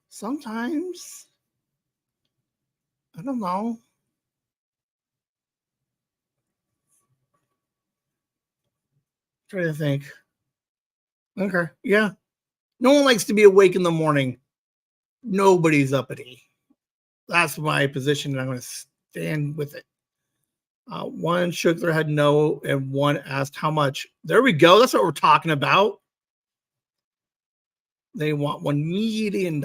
Sometimes, I don't know. Try to think. Okay, yeah. No one likes to be awake in the morning. Nobody's uppity. That's my position, and I'm going to stand with it. One shook their head no, and one asked how much. There we go. That's what we're talking about. They want $1 million.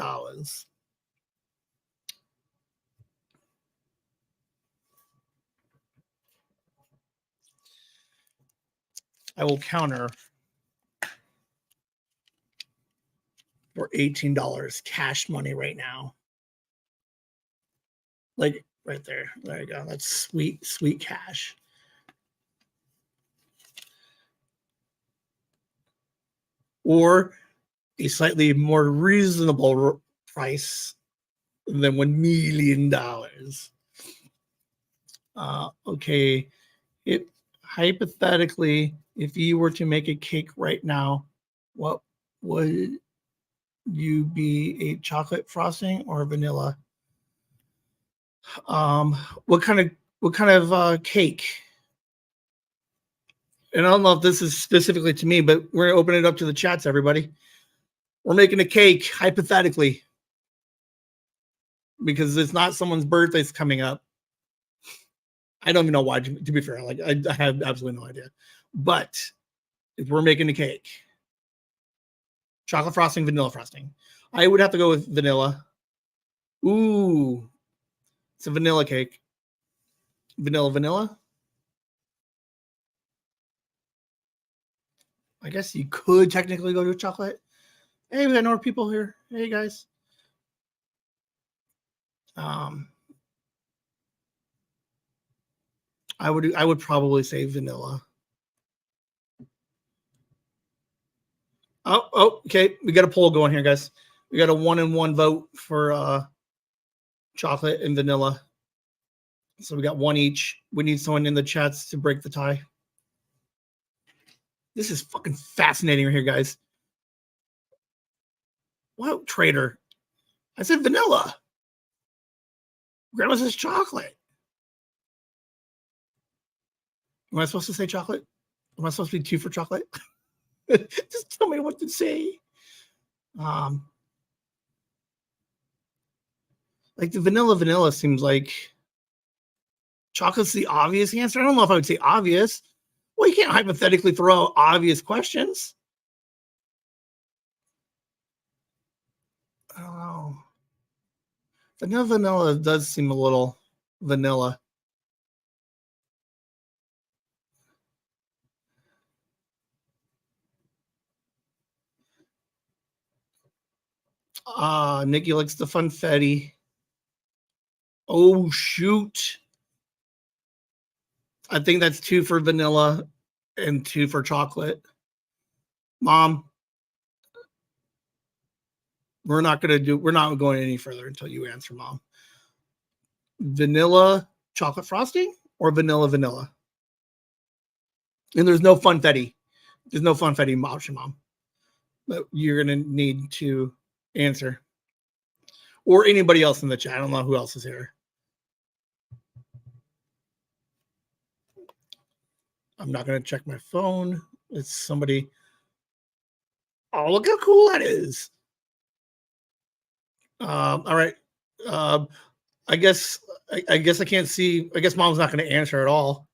I will counter for $18 cash money right now. Like right there. There you go. That's sweet, sweet cash. Or a slightly more reasonable price than $1 million. Okay. Hypothetically, if you were to make a cake right now, what would you be, a chocolate frosting or vanilla? What kind of cake? And I don't know if this is specifically to me, but we're gonna open it up to the chats, everybody. We're making a cake, hypothetically, because it's not someone's birthday's coming up. I don't even know why, to be fair. Like I have absolutely no idea. But if we're making a cake, chocolate frosting, vanilla frosting, I would have to go with vanilla. Ooh, it's a vanilla cake. Vanilla. I guess you could technically go to chocolate. Hey, we got more people here. Hey guys. I would probably say vanilla. Oh, okay. We got a poll going here, guys. We got a 1-1 vote for chocolate and vanilla. So we got one each. We need someone in the chats to break the tie. This is fucking fascinating right here, guys. What traitor? I said vanilla. Grandma says chocolate. Am I supposed to say chocolate? Am I supposed to be 2 for chocolate? Just tell me what to say. Like the vanilla seems like chocolate's the obvious answer. I don't know if I would say obvious. Well, you can't hypothetically throw out obvious questions. I don't know. Vanilla does seem a little vanilla. Nikki likes the funfetti. Oh, shoot. I think that's 2 for vanilla and 2 for chocolate. Mom, we're not going any further until you answer, Mom. Vanilla chocolate frosting or vanilla? And there's no funfetti. There's no funfetti option, Mom. But you're going to need to answer. or anybody else in the chat. I don't know who else is here. I'm not going to check my phone. It's somebody. Oh, look how cool that is. All right. I guess I can't see. I guess mom's not going to answer at all.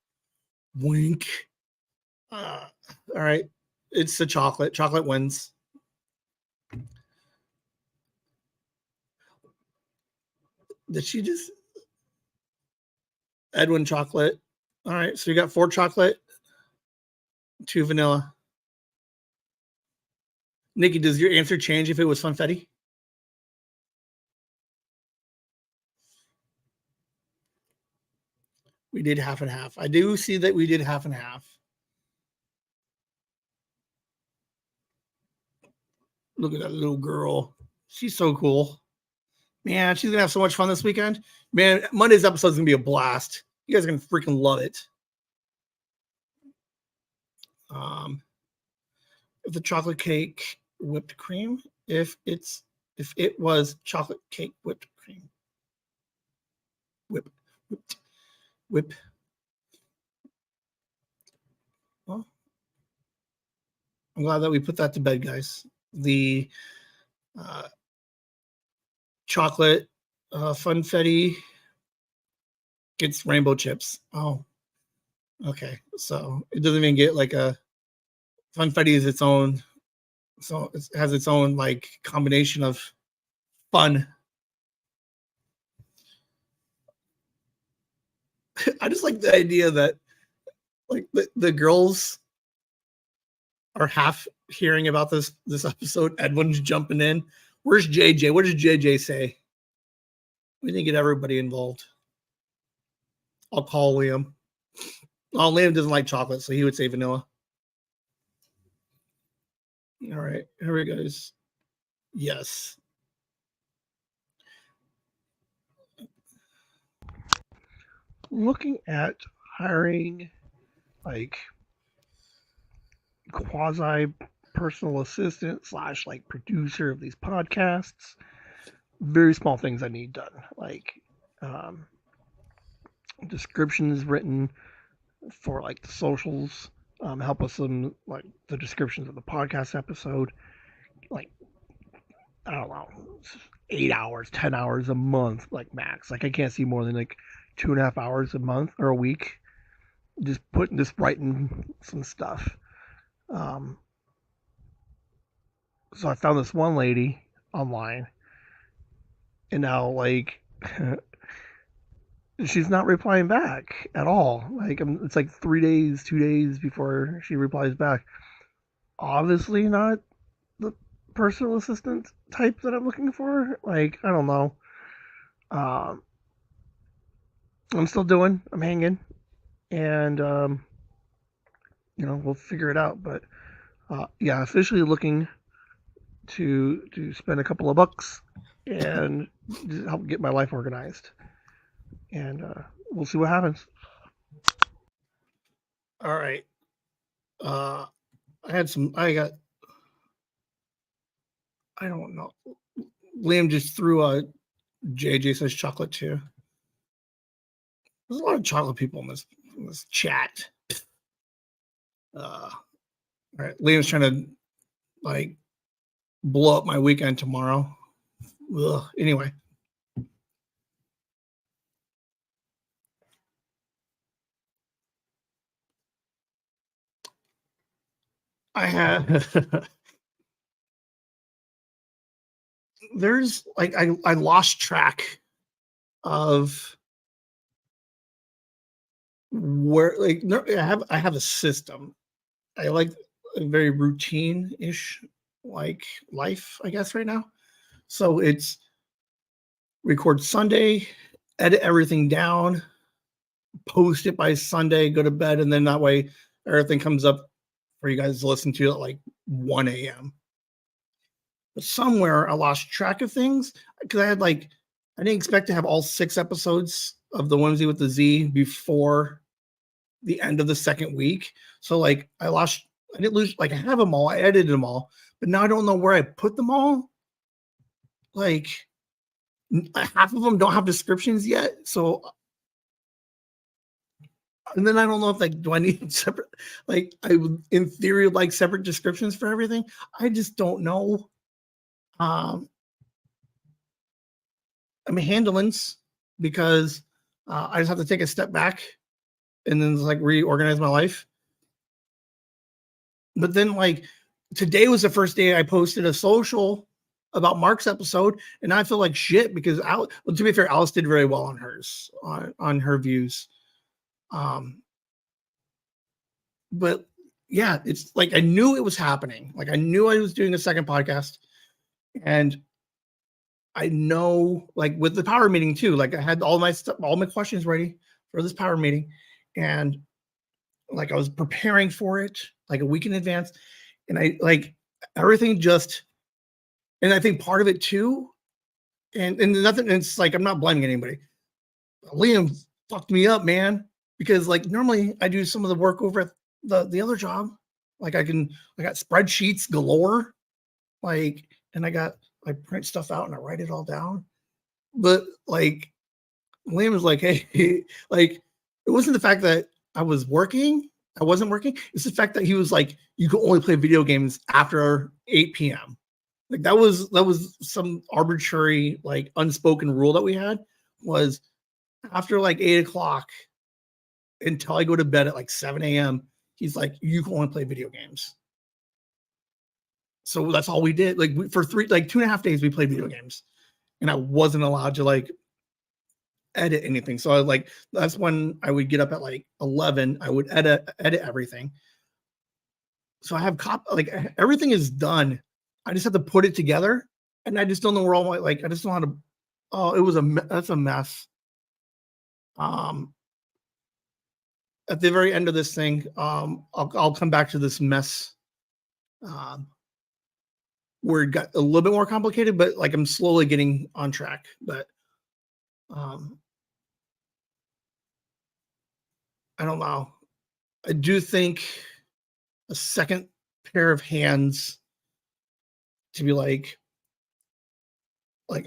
Wink. All right. It's the chocolate. Chocolate wins. Did she just Edwin chocolate? All right. So you got 4 chocolate, 2 vanilla. Nikki, does your answer change if it was funfetti? We did half and half. I do see that we did half and half. Look at that little girl. She's so cool. Man, she's going to have so much fun this weekend. Man, Monday's episode is going to be a blast. You guys are going to freaking love it. If the chocolate cake whipped cream, if it was chocolate cake whipped cream. Whip. Well, I'm glad that we put that to bed, guys. The chocolate funfetti gets rainbow chips. Oh, okay. So it doesn't even get like a funfetti is its own. So it has its own like combination of fun. I just like the idea that like the girls are half hearing about this episode. Edwin's jumping in. Where's JJ? What does JJ say? We didn't get everybody involved. I'll call Liam. Oh, Liam doesn't like chocolate, so he would say vanilla. All right, here we go. Yes.
Looking at hiring like quasi personal assistant / like producer of these podcasts, very small things I need done, like descriptions written for like the socials, help with some like the descriptions of the podcast episode, like I don't know, 8 hours, 10 hours a month, like max. Like I can't see more than like 2.5 hours a month or a week. Just writing some stuff. So I found this one lady online, and now like she's not replying back at all. Like it's like 3 days, 2 days before she replies back. Obviously not the personal assistant type that I'm looking for. Like I don't know. I'm still doing. I'm hanging, and we'll figure it out. But yeah, officially looking to spend a couple of bucks and just help get my life organized. And we'll see what happens.
All right. I don't know. Liam just threw a JJ says chocolate too. There's a lot of chocolate people in this chat. All right. Liam's trying to like blow up my weekend tomorrow. Ugh. Anyway. I have there's like I lost track of where like no, I have a system. I like a very routine-ish like life, I guess, right now. So it's record Sunday, edit everything down, post it by Sunday, go to bed, and then that way everything comes up for you guys to listen to at like 1 a.m. But somewhere I lost track of things because I didn't expect to have all 6 episodes of the Whimsy with the Z before the end of the second week. So like I didn't lose, like I have them all, I edited them all, but now I don't know where I put them all. Like half of them don't have descriptions yet. So, and then I don't know if like, do I need separate, like I would in theory like separate descriptions for everything. I just don't know. I'm handlings because I just have to take a step back and then like reorganize my life. But then like today was the first day I posted a social about Mark's episode, and I feel like shit because well, to be fair, Alice did very well on hers on her views. But yeah, it's like I knew it was happening. Like I knew I was doing a second podcast, and I know like with the power meeting too. Like I had all my stuff, all my questions ready for this power meeting, and like I was preparing for it like a week in advance, and I like everything just. And I think part of it too, and nothing. It's like I'm not blaming anybody. Liam fucked me up, man, because like normally I do some of the work over at the other job. Like I got spreadsheets galore, like, and I print stuff out and I write it all down. But like Liam was like, hey, like it wasn't the fact that I wasn't working. It's the fact that he was like, you can only play video games after 8 p.m. Like that was some arbitrary, like unspoken rule that we had was after like 8 o'clock until I go to bed at like 7 a.m. He's like, you can only play video games. So that's all we did. Like for 2.5 days, we played video games, and I wasn't allowed to like edit anything. So I like that's when I would get up at like 11. I would edit everything. So I have like everything is done. I just have to put it together, and I just don't know where all my like I just don't know how to. Oh, that's a mess. At the very end of this thing, I'll come back to this mess. Where it got a little bit more complicated, but like I'm slowly getting on track. But I don't know. I do think a second pair of hands to be like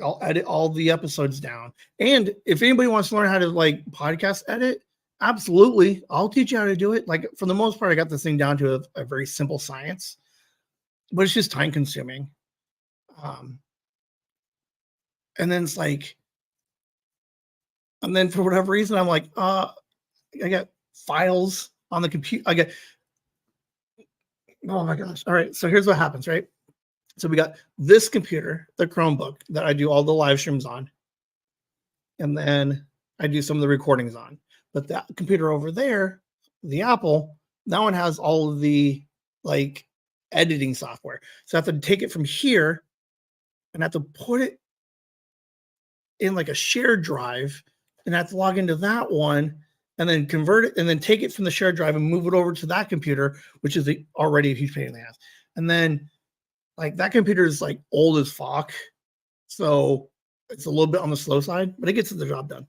I'll edit all the episodes down. And if anybody wants to learn how to like podcast edit, absolutely. I'll teach you how to do it. Like for the most part, I got this thing down to a very simple science, but it's just time consuming. And then it's like, and then for whatever reason, I'm like, I got files on the computer. Oh my gosh. All right. So here's what happens, right? So we got this computer, the Chromebook that I do all the live streams on. And then I do some of the recordings on. But that computer over there, the Apple, that one has all of the like editing software. So I have to take it from here and I have to put it in like a shared drive, and I have to log into that one and then convert it and then take it from the shared drive and move it over to that computer, which is already a huge pain in the ass. And then like that computer is like old as fuck. So it's a little bit on the slow side, but it gets the job done.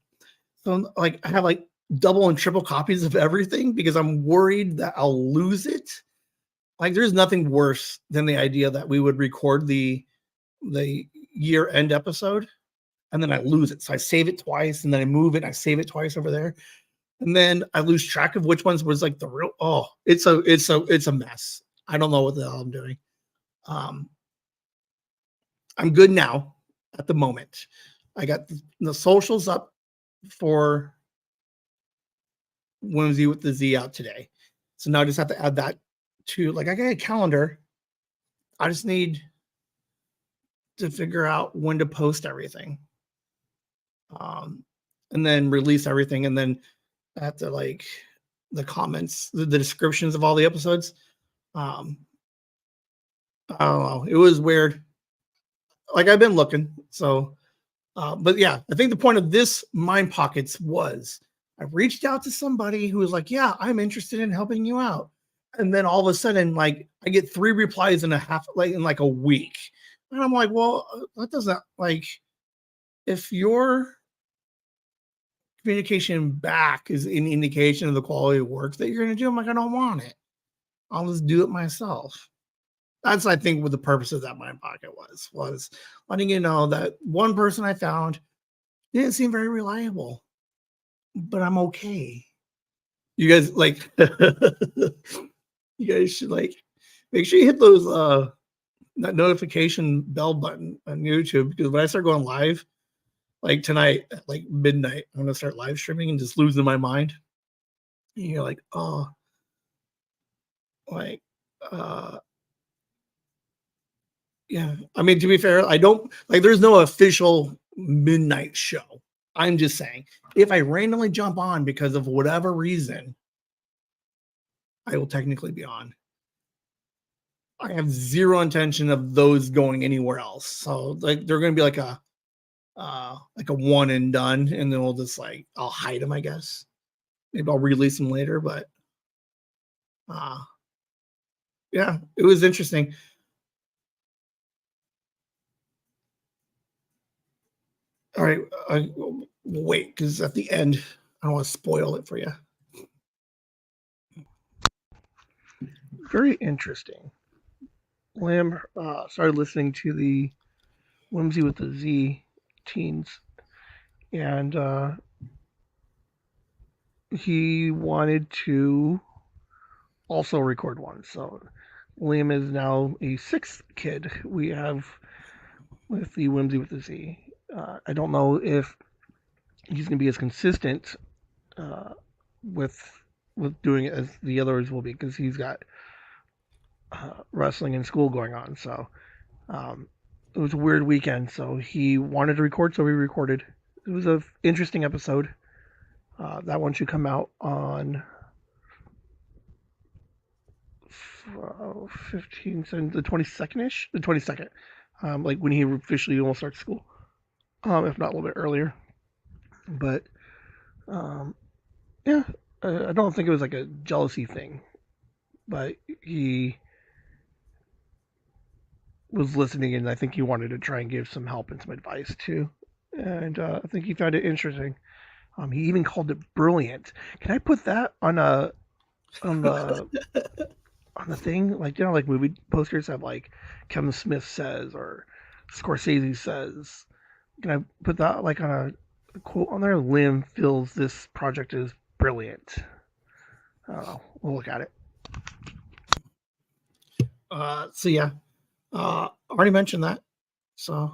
So like I have like double and triple copies of everything because I'm worried that I'll lose it. Like there's nothing worse than the idea that we would record the year-end episode and then I lose it. So I save it twice and then I move it and I save it twice over there. And then I lose track of which ones was like the real. Oh, it's a mess. I don't know what the hell I'm doing. I'm good now at the moment. I got the socials up for Whimsy with the Z out today. So now I just have to add that to like I got a calendar. I just need to figure out when to post everything. And then release everything. And then I have to like the comments, the descriptions of all the episodes. I don't know. It was weird. Like I've been looking. So, but yeah, I think the point of this Mind Pockets was I reached out to somebody who was like, yeah, I'm interested in helping you out. And then all of a sudden, like I get 3 replies in like a week. And I'm like, well, that doesn't like if your communication back is an indication of the quality of work that you're going to do, I'm like, I don't want it. I'll just do it myself. That's, I think, what the purpose of that mind pocket was letting you know that one person I found didn't seem very reliable, but I'm okay. You guys like, you guys should like make sure you hit those that notification bell button on YouTube, because when I start going live, like tonight at like midnight, I'm gonna start live streaming and just losing my mind. And you're like, oh, like, uh, yeah. I mean, to be fair, I don't like. There's no official midnight show. I'm just saying, if I randomly jump on because of whatever reason, I will technically be on. I have zero intention of those going anywhere else. So like they're going to be like a one and done, and then we'll just like I'll hide them, I guess. Maybe I'll release them later, but uh yeah, it was interesting. All right, wait, because at the end, I don't want to spoil it for you.
Very interesting. Lamb started listening to the Whimsy with the Z teens, and he wanted to also record one. So Liam is now a sixth kid we have with the Whimsy with the Z. I don't know if he's going to be as consistent uh, with doing it as the others will be, because he's got wrestling and school going on. So it was a weird weekend. So he wanted to record, so we recorded. It was an interesting episode. That one should come out on 15, the 22nd ish, the 22nd, like when he officially will start school, if not a little bit earlier. But yeah, I don't think it was like a jealousy thing, but he was listening, and I think he wanted to try and give some help and some advice too. And I think he found it interesting. He even called it brilliant. Can I put that on on the on the thing? Like, you know, like movie posters have like Kevin Smith says or Scorsese says. Can I put that like on a quote on there? Lim feels this project is brilliant. I don't know. We'll look at it.
So yeah, already mentioned that. So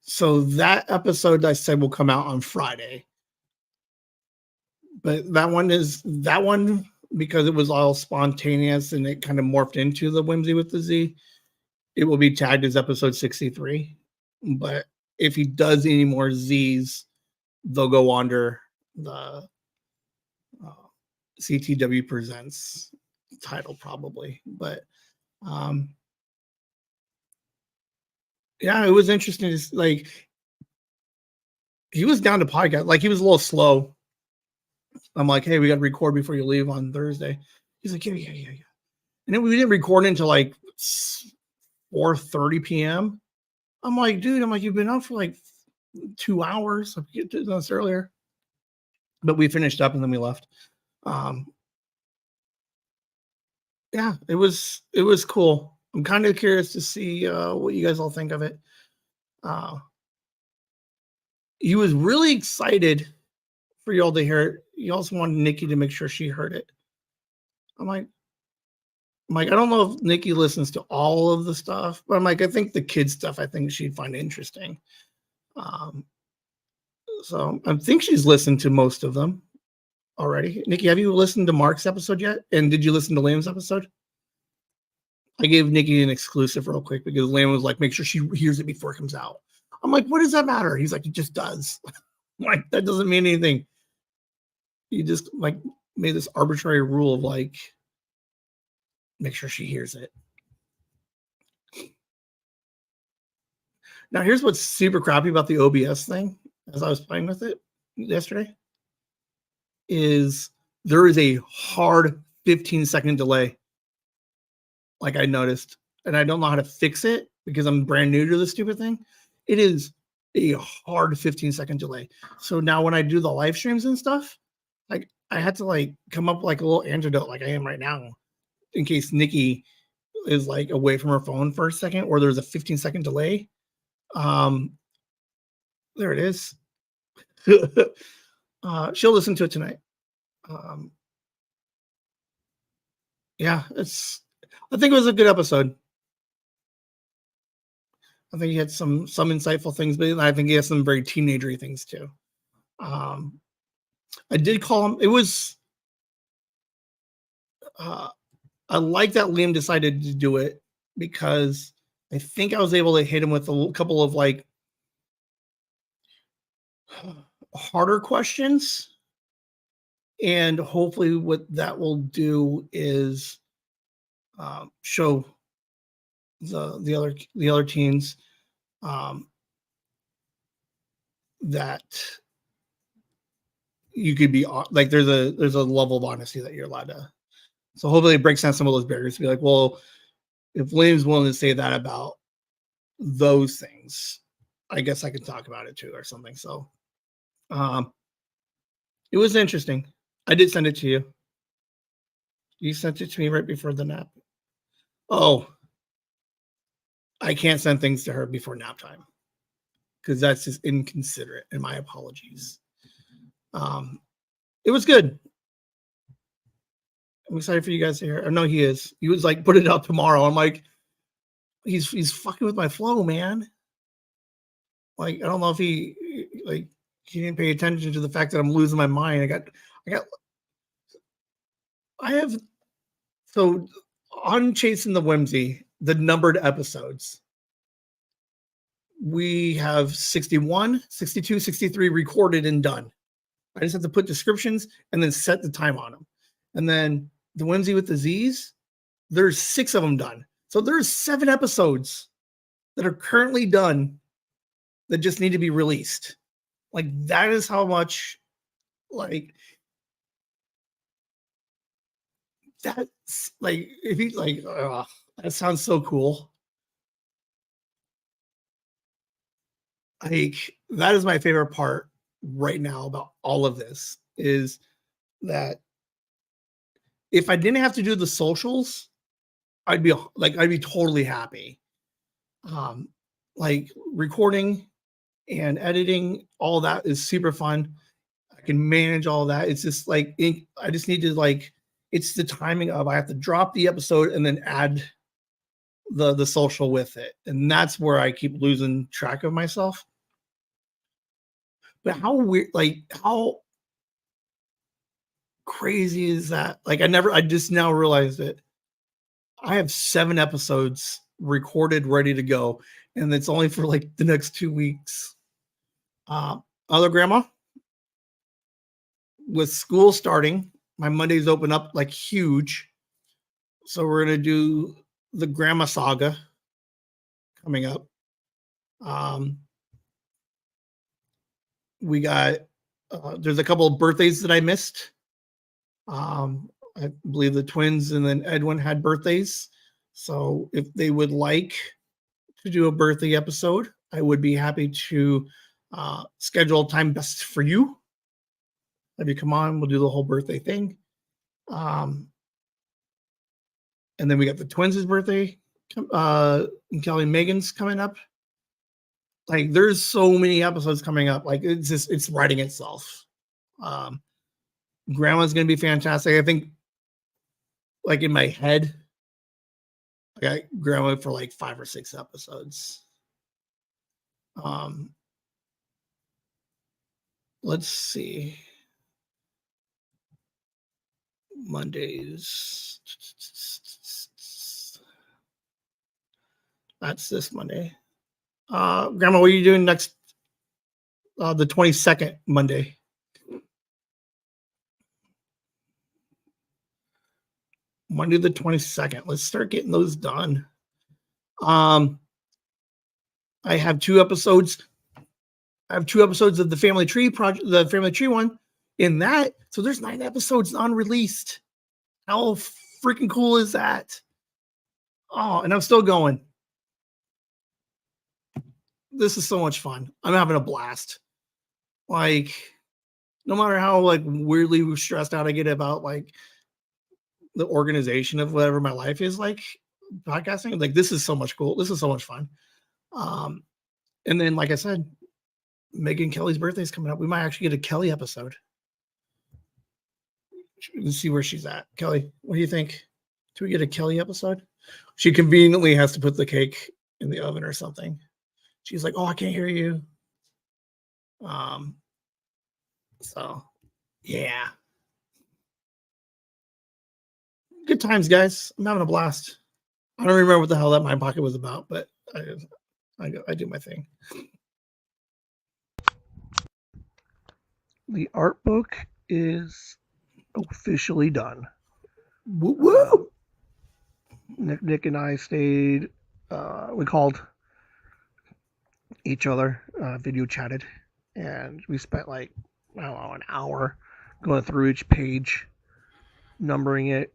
so that episode I said will come out on Friday, but that one because it was all spontaneous and it kind of morphed into the Whimsy with the Z. It will be tagged as episode 63. But if he does any more Z's, they'll go under the CTW Presents title probably. But yeah, it was interesting. Like he was down to podcast. Like he was a little slow. I'm like, hey, we got to record before you leave on Thursday. He's like, yeah. And then we didn't record until like 4:30 p.m. I'm like, dude, you've been up for like 2 hours. I get to this earlier, but we finished up and then we left. Yeah, it was cool. I'm kind of curious to see what you guys all think of it. He was really excited for y'all to hear it. He also wanted Nikki to make sure she heard it. I'm like, I don't know if Nikki listens to all of the stuff, but I'm like, I think the kids stuff, I think she'd find interesting. So I think she's listened to most of them already. Nikki, have you listened to Mark's episode yet? And did you listen to Liam's episode? I gave Nikki an exclusive real quick because Liam was like, make sure she hears it before it comes out. I'm like, what does that matter? He's like, it just does. Like, that doesn't mean anything. He just like made this arbitrary rule of like, make sure she hears it. Now, here's what's super crappy about the OBS thing as I was playing with it yesterday is there is a hard 15-second delay. Like I noticed, and I don't know how to fix it because I'm brand new to this stupid thing. It is a hard 15-second delay. So now when I do the live streams and stuff, like I had to like come up with like a little antidote, like I am right now, in case Nikki is like away from her phone for a second, or there's a 15-second delay. There it is. She'll listen to it tonight. Yeah, I think it was a good episode. I think he had some insightful things, but I think he has some very teenagery things too. I did call him. It was. I like that Liam decided to do it because I think I was able to hit him with a couple of like harder questions, and hopefully, what that will do is show the other teens that you could be like there's a level of honesty that you're allowed to. So hopefully, it breaks down some of those barriers to be like, well, if Liam's willing to say that about those things, I guess I could talk about it too or something. So it was interesting. I did send it to you. You sent it to me right before the nap. Oh, I can't send things to her before nap time because that's just inconsiderate, and my apologies. It was good. I'm excited for you guys to hear. I know he is. He was like, put it out tomorrow. I'm like, he's fucking with my flow, man. Like, I don't know if he didn't pay attention to the fact that I'm losing my mind. I have so on Chasing the Whimsy, the numbered episodes. We have 61, 62, 63 recorded and done. I just have to put descriptions and then set the time on them. And then the Whimsy with the Z's, there's 6 of them done. So there's 7 episodes that are currently done that just need to be released. Like, that is how much, like, that's like, if you like, that sounds so cool. Like, that is my favorite part right now about all of this is that if I didn't have to do the socials, I'd be totally happy. Like recording and editing, all that is super fun. I can manage all that. It's just like I just need to like it's the timing of I have to drop the episode and then add the social with it, and that's where I keep losing track of myself. But how weird, like how crazy is that? Like I just now realized it. I have 7 episodes recorded, ready to go, and it's only for like the next 2 weeks. Other grandma, with school starting, my Mondays open up like huge. So we're gonna do the grandma saga coming up. We got there's a couple of birthdays that I missed. I believe the twins and then Edwin had birthdays. So if they would like to do a birthday episode, I would be happy to schedule a time best for you. Have you come on? We'll do the whole birthday thing. And then we got the twins' birthday. And Kelly and Megan's coming up. Like, there's so many episodes coming up. Like, it's writing itself. Grandma's gonna be fantastic. I think, like in my head, I got Grandma for like 5 or 6 episodes. Let's see. Mondays. That's this Monday. Grandma, what are you doing next? The 22nd Monday. Monday the 22nd. Let's start getting those done. I have 2 episodes. I have 2 episodes of the Family Tree project, the Family Tree one. In that, so there's 9 episodes unreleased. How freaking cool is that? Oh, and I'm still going. This is so much fun. I'm having a blast. Like, No matter how like weirdly stressed out I get about like the organization of whatever my life is like, podcasting, like this is so much cool. This is so much fun. And then, like I said, Megan Kelly's birthday is coming up. We might actually get a Kelly episode. Let's see where she's at. Kelly, what do you think? Do we get a Kelly episode? She conveniently has to put the cake in the oven or something. She's like, "Oh, I can't hear you." So yeah. Good times, guys. I'm having a blast. I don't remember what the hell that my pocket was about, but I do my thing.
The art book is officially done.
Woo woo!
Nick and I stayed. We called each other, video chatted, and we spent like I don't know, an hour going through each page, numbering it,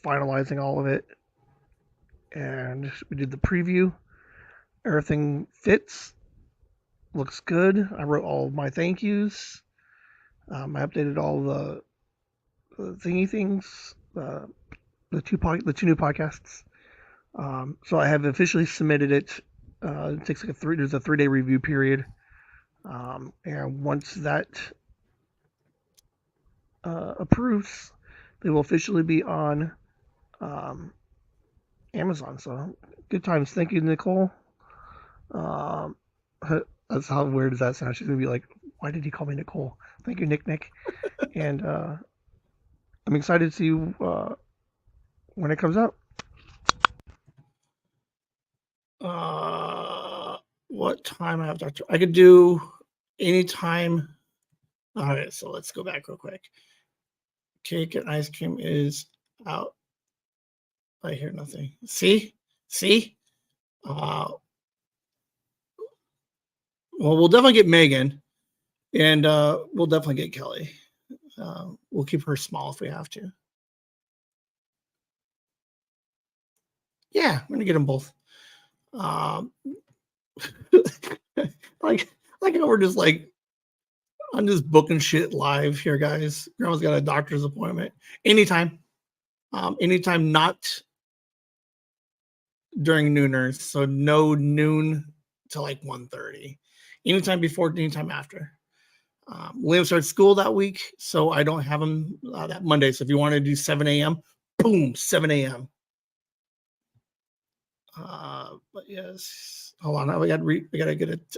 finalizing all of it, and we did the preview. Everything fits, looks good. I wrote all of my thank yous. I updated all the thingy things, the two new podcasts. So I have officially submitted it. It takes like there's a 3-day review period, and once that approves, they will officially be on Amazon. So good times. Thank you, Nicole. That's how weird does that sound? She's gonna be like, "Why did he call me Nicole?" Thank you, Nick. And I'm excited to see when it comes out.
What time I have Doctor? I could do anytime. All right, so let's go back real quick. Cake and ice cream is out. I hear nothing. See? Well, we'll definitely get Megan, and we'll definitely get Kelly. We'll keep her small if we have to. Yeah, we're gonna get them both. like how we're just like, I'm just booking shit live here, guys. Grandma's got a doctor's appointment anytime. Anytime not during nooners, so no noon to like 1:30. Anytime before, anytime after. Liam starts school that week, so I don't have him that Monday. So if you want to do 7 a.m., boom, 7 a.m. But yes, hold on. We gotta get it.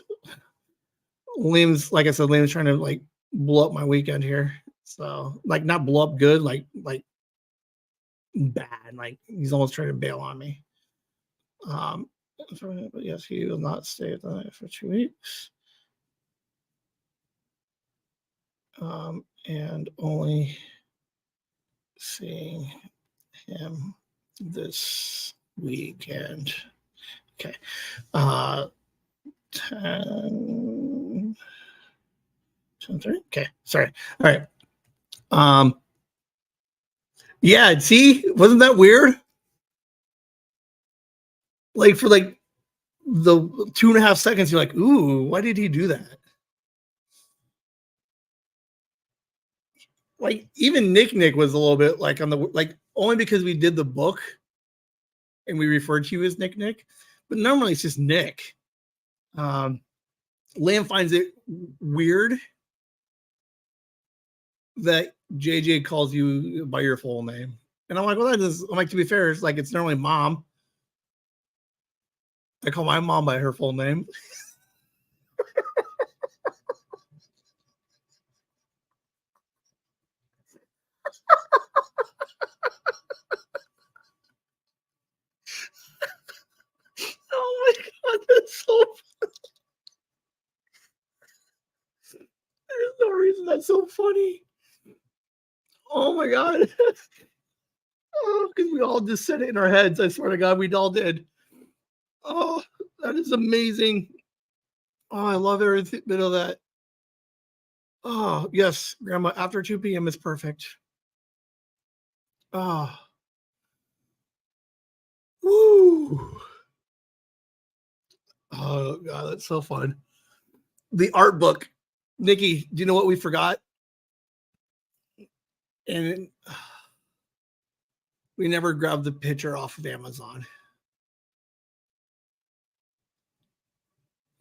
Liam's, like I said, Liam's trying to like blow up my weekend here. So like not blow up good, like bad. Like he's almost trying to bail on me. But yes, he will not stay at the night for 2 weeks. And only seeing him this weekend. Okay. 10, 10:30. Okay. Sorry. All right. Yeah, see, wasn't that weird? Like for like the 2.5 seconds, you're like, ooh, why did he do that? Like even Nick was a little bit like on the like only because we did the book and we referred to you as Nick, but normally it's just Nick. Liam finds it weird that JJ calls you by your full name. And I'm like, well, I'm like, to be fair, it's like it's normally mom. I call my mom by her full name. Oh my god, that's so funny. There's no reason that's so funny. Oh my god. Oh, because we all just said it in our heads. I swear to God, we all did. Oh, that is amazing. Oh, I love every bit of that. Oh, yes, Grandma, after 2 p.m. is perfect. Oh, woo. Oh, God, that's so fun. The art book. Nikki, do you know what we forgot? and we never grabbed the picture off of Amazon.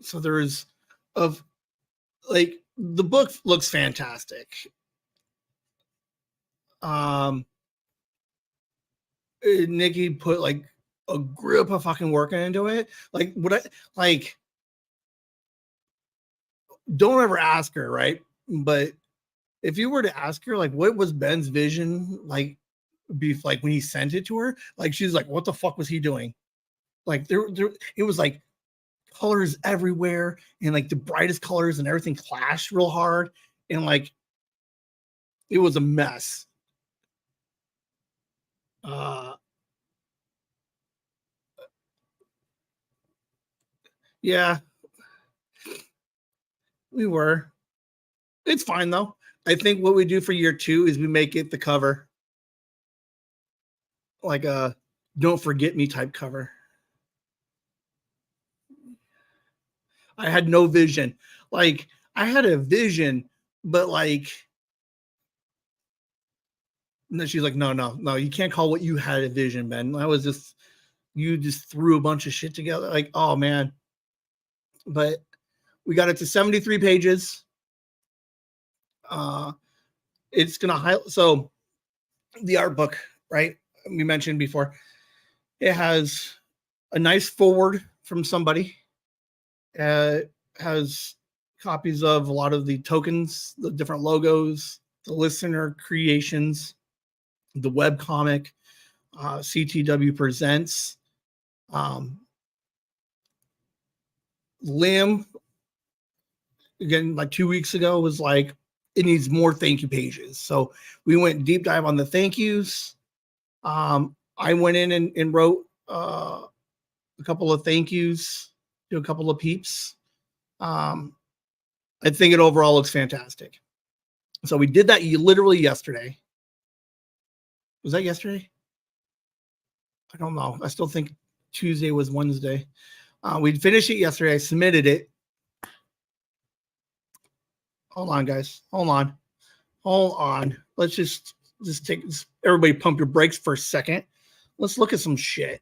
So there's of like the book looks fantastic. Nikki put like a grip of fucking working into it. Like what I like don't ever ask her, right? But if you were to ask her like what was Ben's vision like like when he sent it to her, like she's like, what the fuck was he doing? Like there it was like colors everywhere and like the brightest colors and everything clashed real hard and like it was a mess. Yeah, we were. It's fine though. I think what we do for year 2 is we make it the cover, like a "Don't Forget Me" type cover. I had no vision. Like I had a vision, but like, and then she's like, no, you can't call what you had a vision, Ben. I was just you just threw a bunch of shit together. Like, oh man. But we got it to 73 pages. It's gonna highlight. So the art book, right? We mentioned before, it has a nice forward from somebody. Has copies of a lot of the tokens, the different logos, the listener creations, the web comic, CTW presents. Lim, again, like 2 weeks ago, was like, it needs more thank you pages. So we went deep dive on the thank yous. I went in and wrote a couple of thank yous to a couple of peeps. I think it overall looks fantastic. So we did that literally yesterday. Was that yesterday? I don't know. I still think Tuesday was Wednesday. We finished it yesterday. I submitted it. Hold on, guys. Hold on. Let's just take everybody pump your brakes for a second. Let's look at some shit.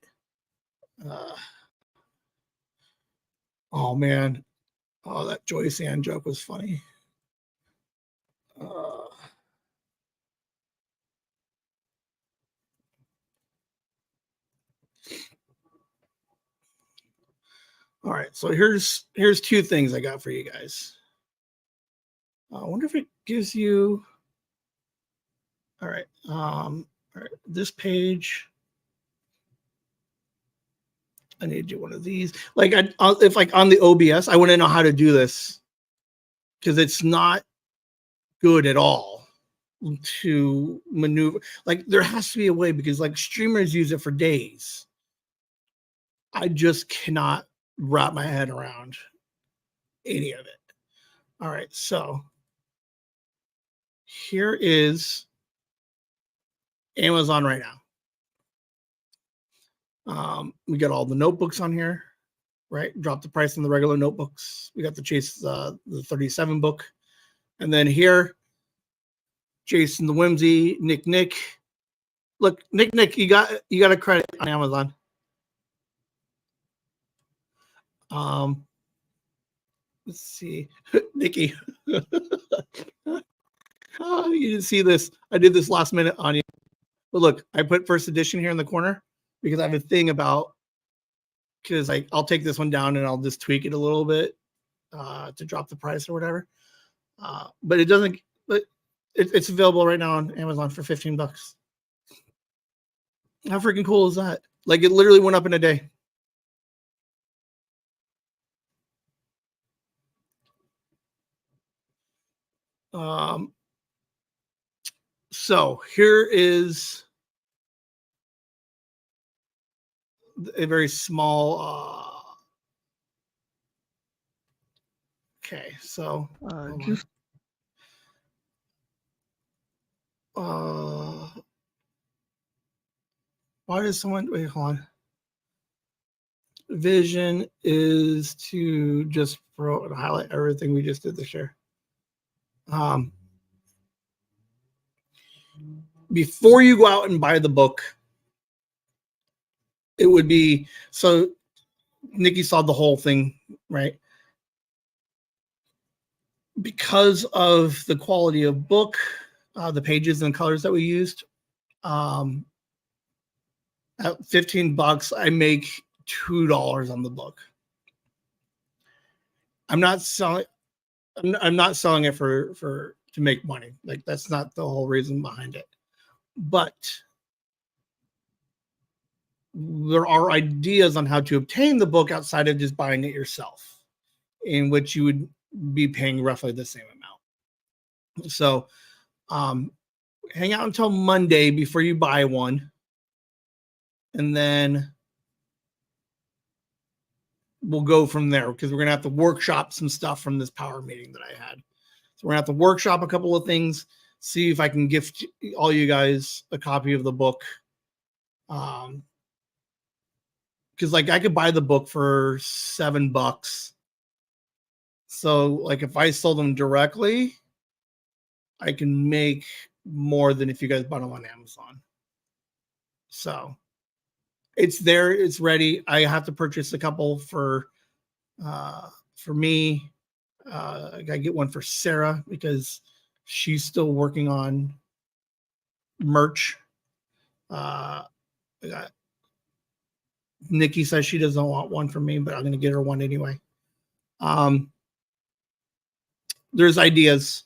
Oh man. Oh, that Joyce Ann joke was funny. All right, so here's 2 things I got for you guys. I wonder if it gives you. All right, this page. I need to do one of these. Like, if like on the OBS, I want to know how to do this because it's not good at all to maneuver. Like, there has to be a way because like streamers use it for days. I just cannot wrap my head around any of it. All right, so here is Amazon right now. We got all the notebooks on here, right? Drop the price on the regular notebooks. We got the Chase, the 37 book. And then here, Jason the Whimsy, Nick. Look, Nick, you got a credit on Amazon. Let's see. Nikki. Oh, you didn't see this. I did this last minute on you. But look, I put first edition here in the corner because I have a thing about because I'll take this one down and I'll just tweak it a little bit to drop the price or whatever. But it doesn't. But it's available right now on Amazon for $15. How freaking cool is that? Like it literally went up in a day. So here is a very small. Okay, so
just.
Why does someone wait? Hold on. Vision is to just highlight everything we just did this year. before you go out and buy the book, it would be so. Nikki saw the whole thing, right? Because of the quality of book, the pages and colors that we used, at $15, I make $2 on the book. I'm not selling. I'm not selling it for to make money. Like that's not the whole reason behind it. But there are ideas on how to obtain the book outside of just buying it yourself, in which you would be paying roughly the same amount. So, hang out until Monday before you buy one, and then we'll go from there because we're gonna have to workshop some stuff from this power meeting that I had. So we're gonna have to workshop a couple of things, see if I can gift all you guys a copy of the book. Because like I could buy the book for $7. So like if I sold them directly, I can make more than if you guys bought them on Amazon. So it's there, it's ready. I have to purchase a couple for me. I gotta get one for Sarah because she's still working on merch. I got Nikki says she doesn't want one for me, but I'm gonna get her one anyway. There's ideas.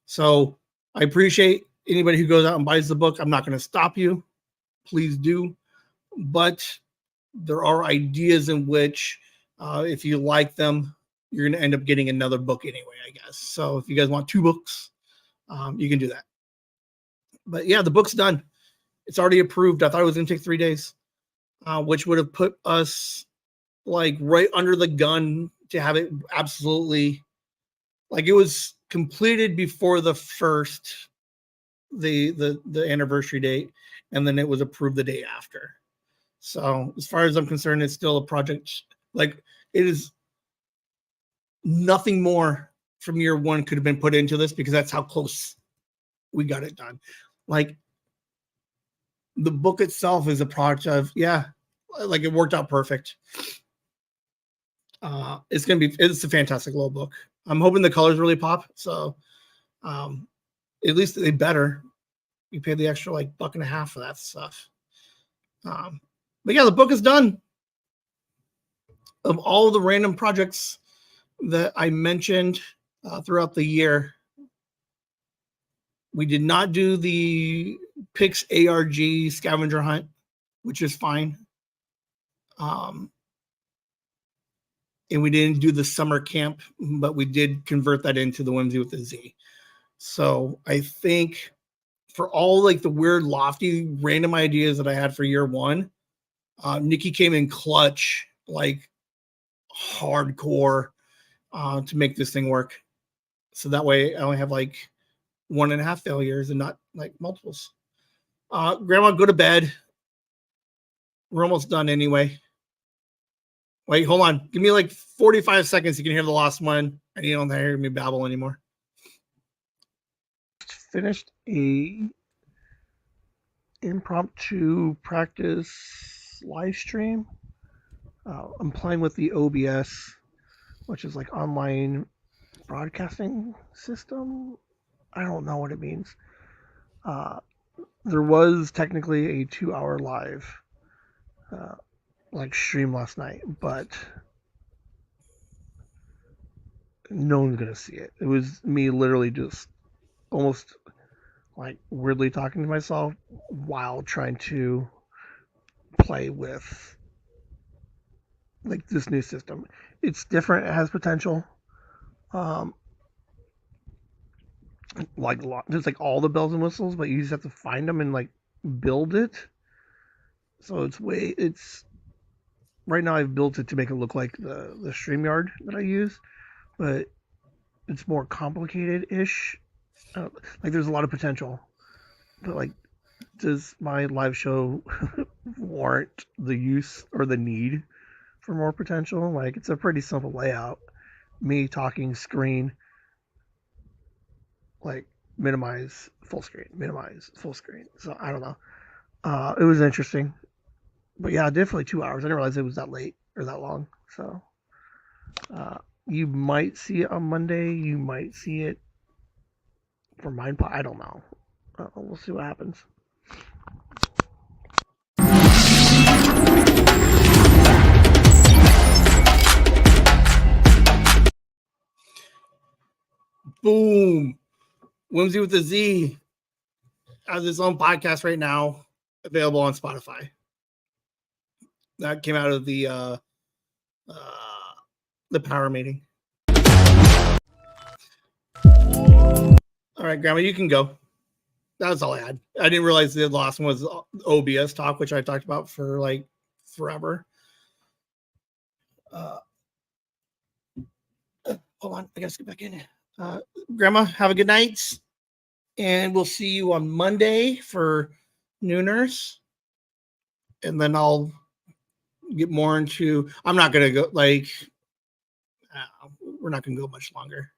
So I appreciate anybody who goes out and buys the book. I'm not going to stop you. Please do. But there are ideas in which, if you like them, you're going to end up getting another book anyway, I guess. So if you guys want 2 books, you can do that. But yeah, the book's done. It's already approved. I thought it was going to take 3 days, which would have put us like right under the gun to have it absolutely like it was completed before the first the anniversary date, and then it was approved the day after. So as far as I'm concerned, it's still a project. Like it is nothing more from year one could have been put into this because that's how close we got it done. Like the book itself is a project of like it worked out perfect. It's a fantastic little book. I'm hoping the colors really pop. So at least they better. You pay the extra like $1.50 for that stuff. But yeah, the book is done. Of all the random projects that I mentioned throughout the year, we did not do the Pix ARG scavenger hunt, which is fine. And we didn't do the summer camp, but we did convert that into the Whimsy with a Z. So I think for all like the weird, lofty, random ideas that I had for year one, Nikki came in clutch, like hardcore, to make this thing work. So that way I only have like 1.5 failures and not like multiples. Grandma, go to bed. We're almost done anyway. Wait, hold on. Give me like 45 seconds. You can hear the last one. And you don't hear me babble anymore.
Finished a impromptu practice live stream. I'm playing with the OBS, which is like online broadcasting system. I don't know what it means. There was technically a 2-hour live like stream last night, but no one's gonna see it. It was me literally just almost like weirdly talking to myself while trying to play with like this new system. It's different. It has potential. Like there's like all the bells and whistles, but you just have to find them and like build it. So it's right now I've built it to make it look like the StreamYard that I use, but it's more complicated ish. Like there's a lot of potential, but like does my live show warrant the use or the need for more potential? Like it's a pretty simple layout. Me talking screen, like minimize full screen, minimize full screen. So I don't know. It was interesting, but yeah, definitely 2 hours. I didn't realize it was that late or that long. So you might see it on Monday. You might see it for mine. I don't know. We'll see what happens.
Boom. Whimsy with a Z has its own podcast right now, available on Spotify. That came out of the power meeting. All right, Grandma, you can go. That's all I had. I didn't realize the last one was OBS talk, which I talked about for like forever. Hold on, I gotta get back in. Grandma, have a good night, and we'll see you on Monday for Nooners, and then I'll get more into. I'm not gonna go like. We're not gonna go much longer,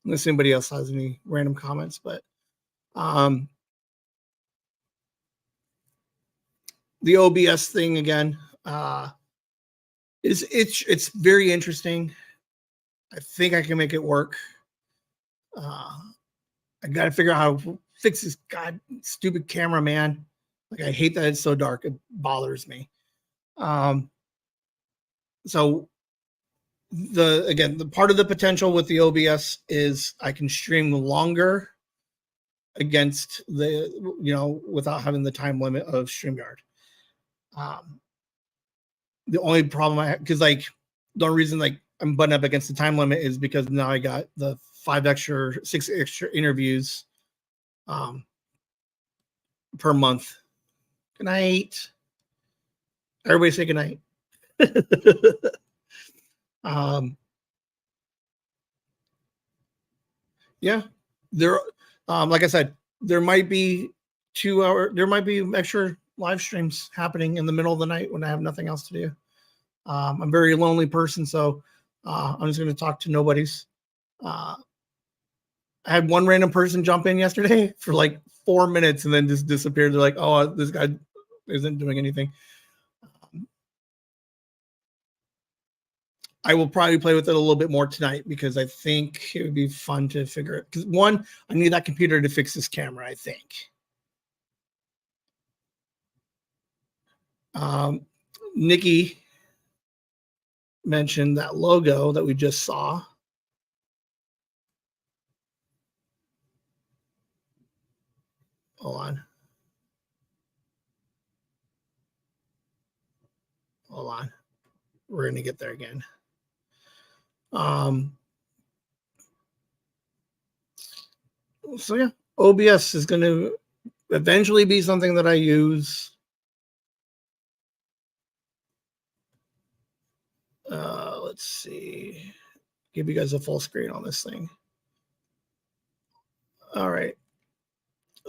unless anybody else has any random comments. But the OBS thing again it's very interesting. I think I can make it work. I got to figure out how to fix this stupid camera, man. Like, I hate that it's so dark. It bothers me. So the part of the potential with the OBS is I can stream longer against without having the time limit of StreamYard. The only problem I have, because like the only reason like I'm butting up against the time limit is because now I got the 6 extra interviews per month. Good night. Everybody say good night. Yeah, there like I said, there might be extra live streams happening in the middle of the night when I have nothing else to do. I'm a very lonely person, so I'm just going to talk to nobodies. I had one random person jump in yesterday for like 4 minutes and then just disappeared. They're like, oh, this guy isn't doing anything. I will probably play with it a little bit more tonight because I think it would be fun to figure it. Because one, I need that computer to fix this camera, I think. Nikki mentioned that logo that we just saw. Hold on. We're going to get there again. So yeah, OBS is going to eventually be something that I use. Let's see. Give you guys a full screen on this thing. All right.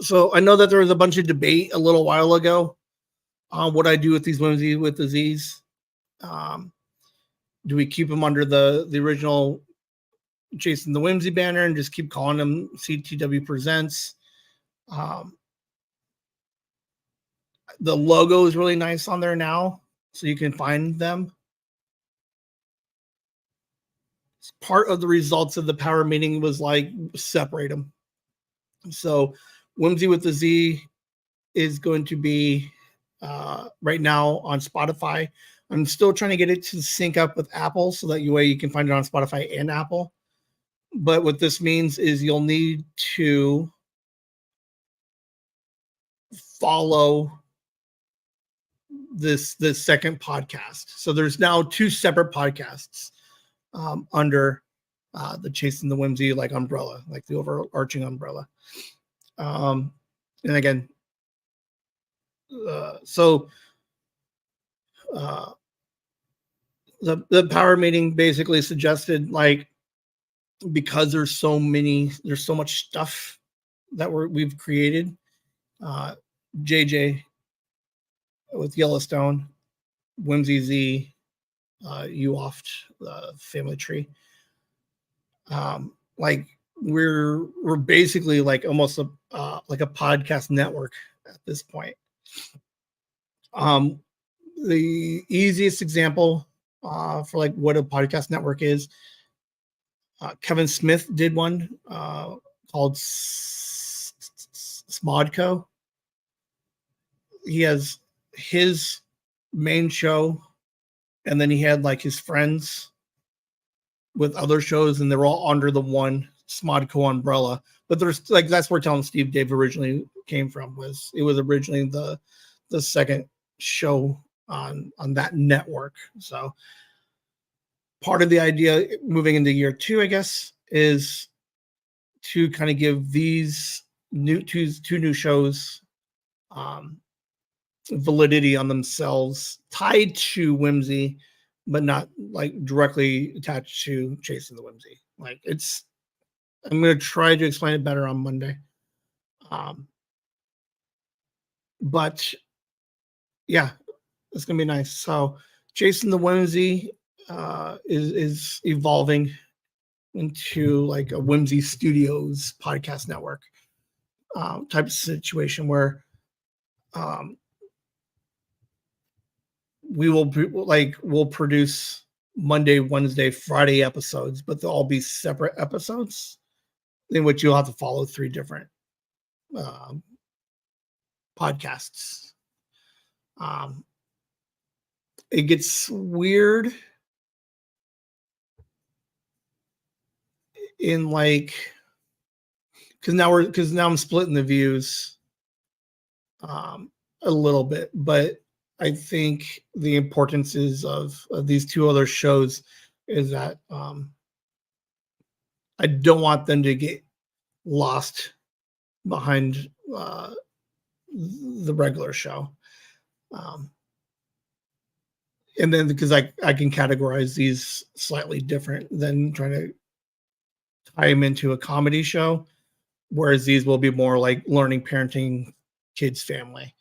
So I know that there was a bunch of debate a little while ago on what I do with these Whimsy with the Z's. Do we keep them under the original Chasing the Whimsy banner and just keep calling them CTW Presents? The logo is really nice on there now, so you can find them. Part of the results of the power meeting was like separate them. So Whimsy with the Z is going to be right now on Spotify. I'm still trying to get it to sync up with Apple so that way you can find it on Spotify and Apple. But what this means is you'll need to follow this second podcast. So there's now 2 separate podcasts under the Chasing the Whimsy like umbrella, like the overarching umbrella. And again, the power meeting basically suggested, like, because there's so much stuff that we've created. JJ with Yellowstone, Whimsy Z, Uoft, the family tree. Like we're basically like almost like a podcast network at this point. The easiest example for like what a podcast network is, Kevin Smith did one called Smodco. He has his main show, and then he had like his friends with other shows, and they're all under the one Smodco umbrella. But there's like that's where Tell 'em Steve Dave originally came from. It was originally the second show on that network. So part of the idea moving into year 2, I guess, is to kind of give these two new shows validity on themselves, tied to Whimsy, but not like directly attached to Chasing the Whimsy. Like I'm going to try to explain it better on Monday. But yeah, it's going to be nice. So Chasing the Whimsy is evolving into like a Whimsy Studios podcast network type of situation where we'll produce Monday, Wednesday, Friday episodes, but they'll all be separate episodes in which you'll have to follow 3 different podcasts. It gets weird in like because now I'm splitting the views a little bit, but I think the importance is of these 2 other shows is that I don't want them to get lost behind the regular show. And then because I can categorize these slightly different than trying to tie them into a comedy show, whereas these will be more like learning, parenting, kids, family.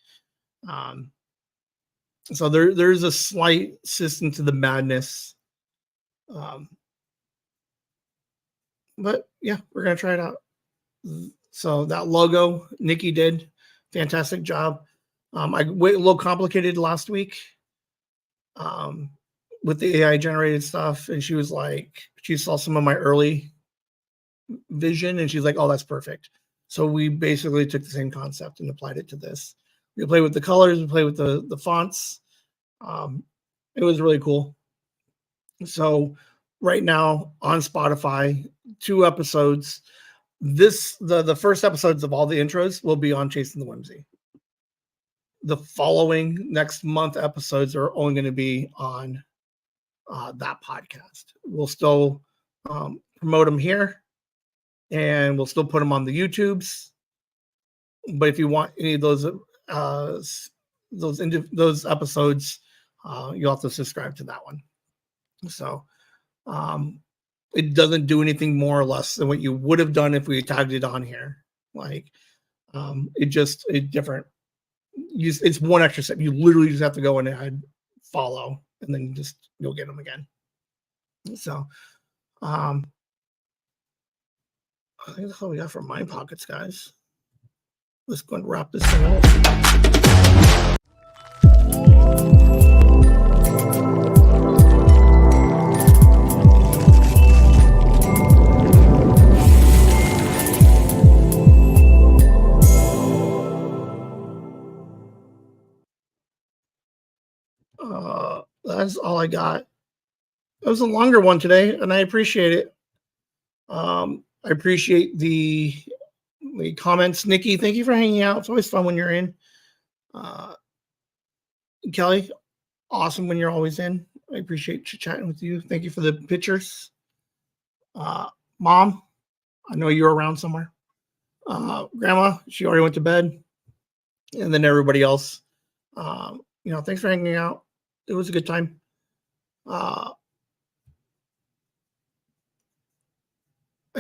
So there's a slight system to the madness. But yeah, we're going to try it out. So that logo, Nikki did fantastic job. I went a little complicated last week with the AI generated stuff. And she was like, she saw some of my early vision and she's like, oh, that's perfect. So we basically took the same concept and applied it to this. We played with the colors, we played with the fonts. It was really cool. So right now on Spotify, 2 episodes. The first episodes of all the intros will be on Chasing the Whimsy. The following next month episodes are only going to be on that podcast. We'll still promote them here, and we'll still put them on the YouTubes. But if you want any of those episodes, you'll have to subscribe to that one. So it doesn't do anything more or less than what you would have done if we tagged it on here. Like it different. It's one extra step. You literally just have to go and add follow, and then you'll get them again. So I think that's all we got for Mind Pockets, guys. Let's go and wrap this thing up. That's all I got. It was a longer one today, and I appreciate it. I appreciate the comments. Nikki, thank you for hanging out. It's always fun when you're in. Kelly, awesome when you're always in. I appreciate chatting with you. Thank you for the pictures. Mom, I know you're around somewhere. Grandma, she already went to bed. And then everybody else, thanks for hanging out. It was a good time. I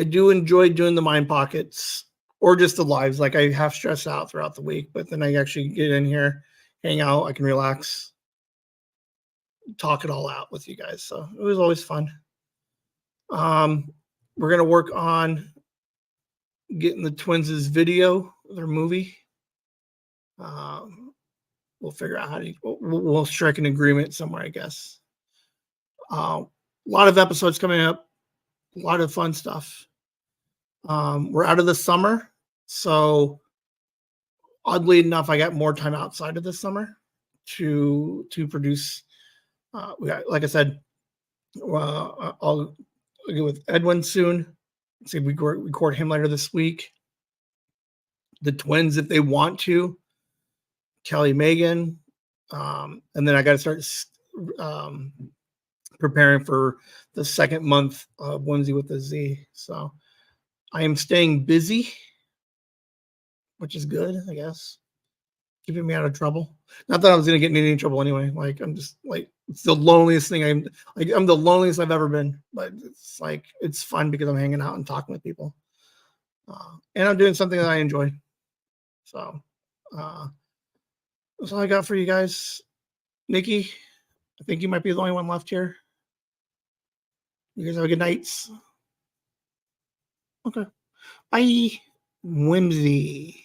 do enjoy doing the Mind Pockets or just the lives. Like I have stressed out throughout the week, but then I actually get in here, hang out, I can relax, talk it all out with you guys. So it was always fun. We're going to work on getting the twins' video, their movie. We'll figure out how to. We'll strike an agreement somewhere, I guess. A lot of episodes coming up. A lot of fun stuff. We're out of the summer, so oddly enough, I got more time outside of the summer to produce. We got, like I said, I'll get with Edwin soon. See if we record him later this week. The twins, if they want to, Kelly, Megan, and then I got to start preparing for the second month of Whimsy with a Z. So I am staying busy, which is good, I guess. Keeping me out of trouble. Not that I was gonna get in any trouble anyway. Like I'm just like it's the loneliest thing I'm the loneliest I've ever been. But it's like it's fun because I'm hanging out and talking with people, and I'm doing something that I enjoy. So that's all I got for you guys. Nikki, I think you might be the only one left here. You guys have a good night. Okay. Bye. Whimsy.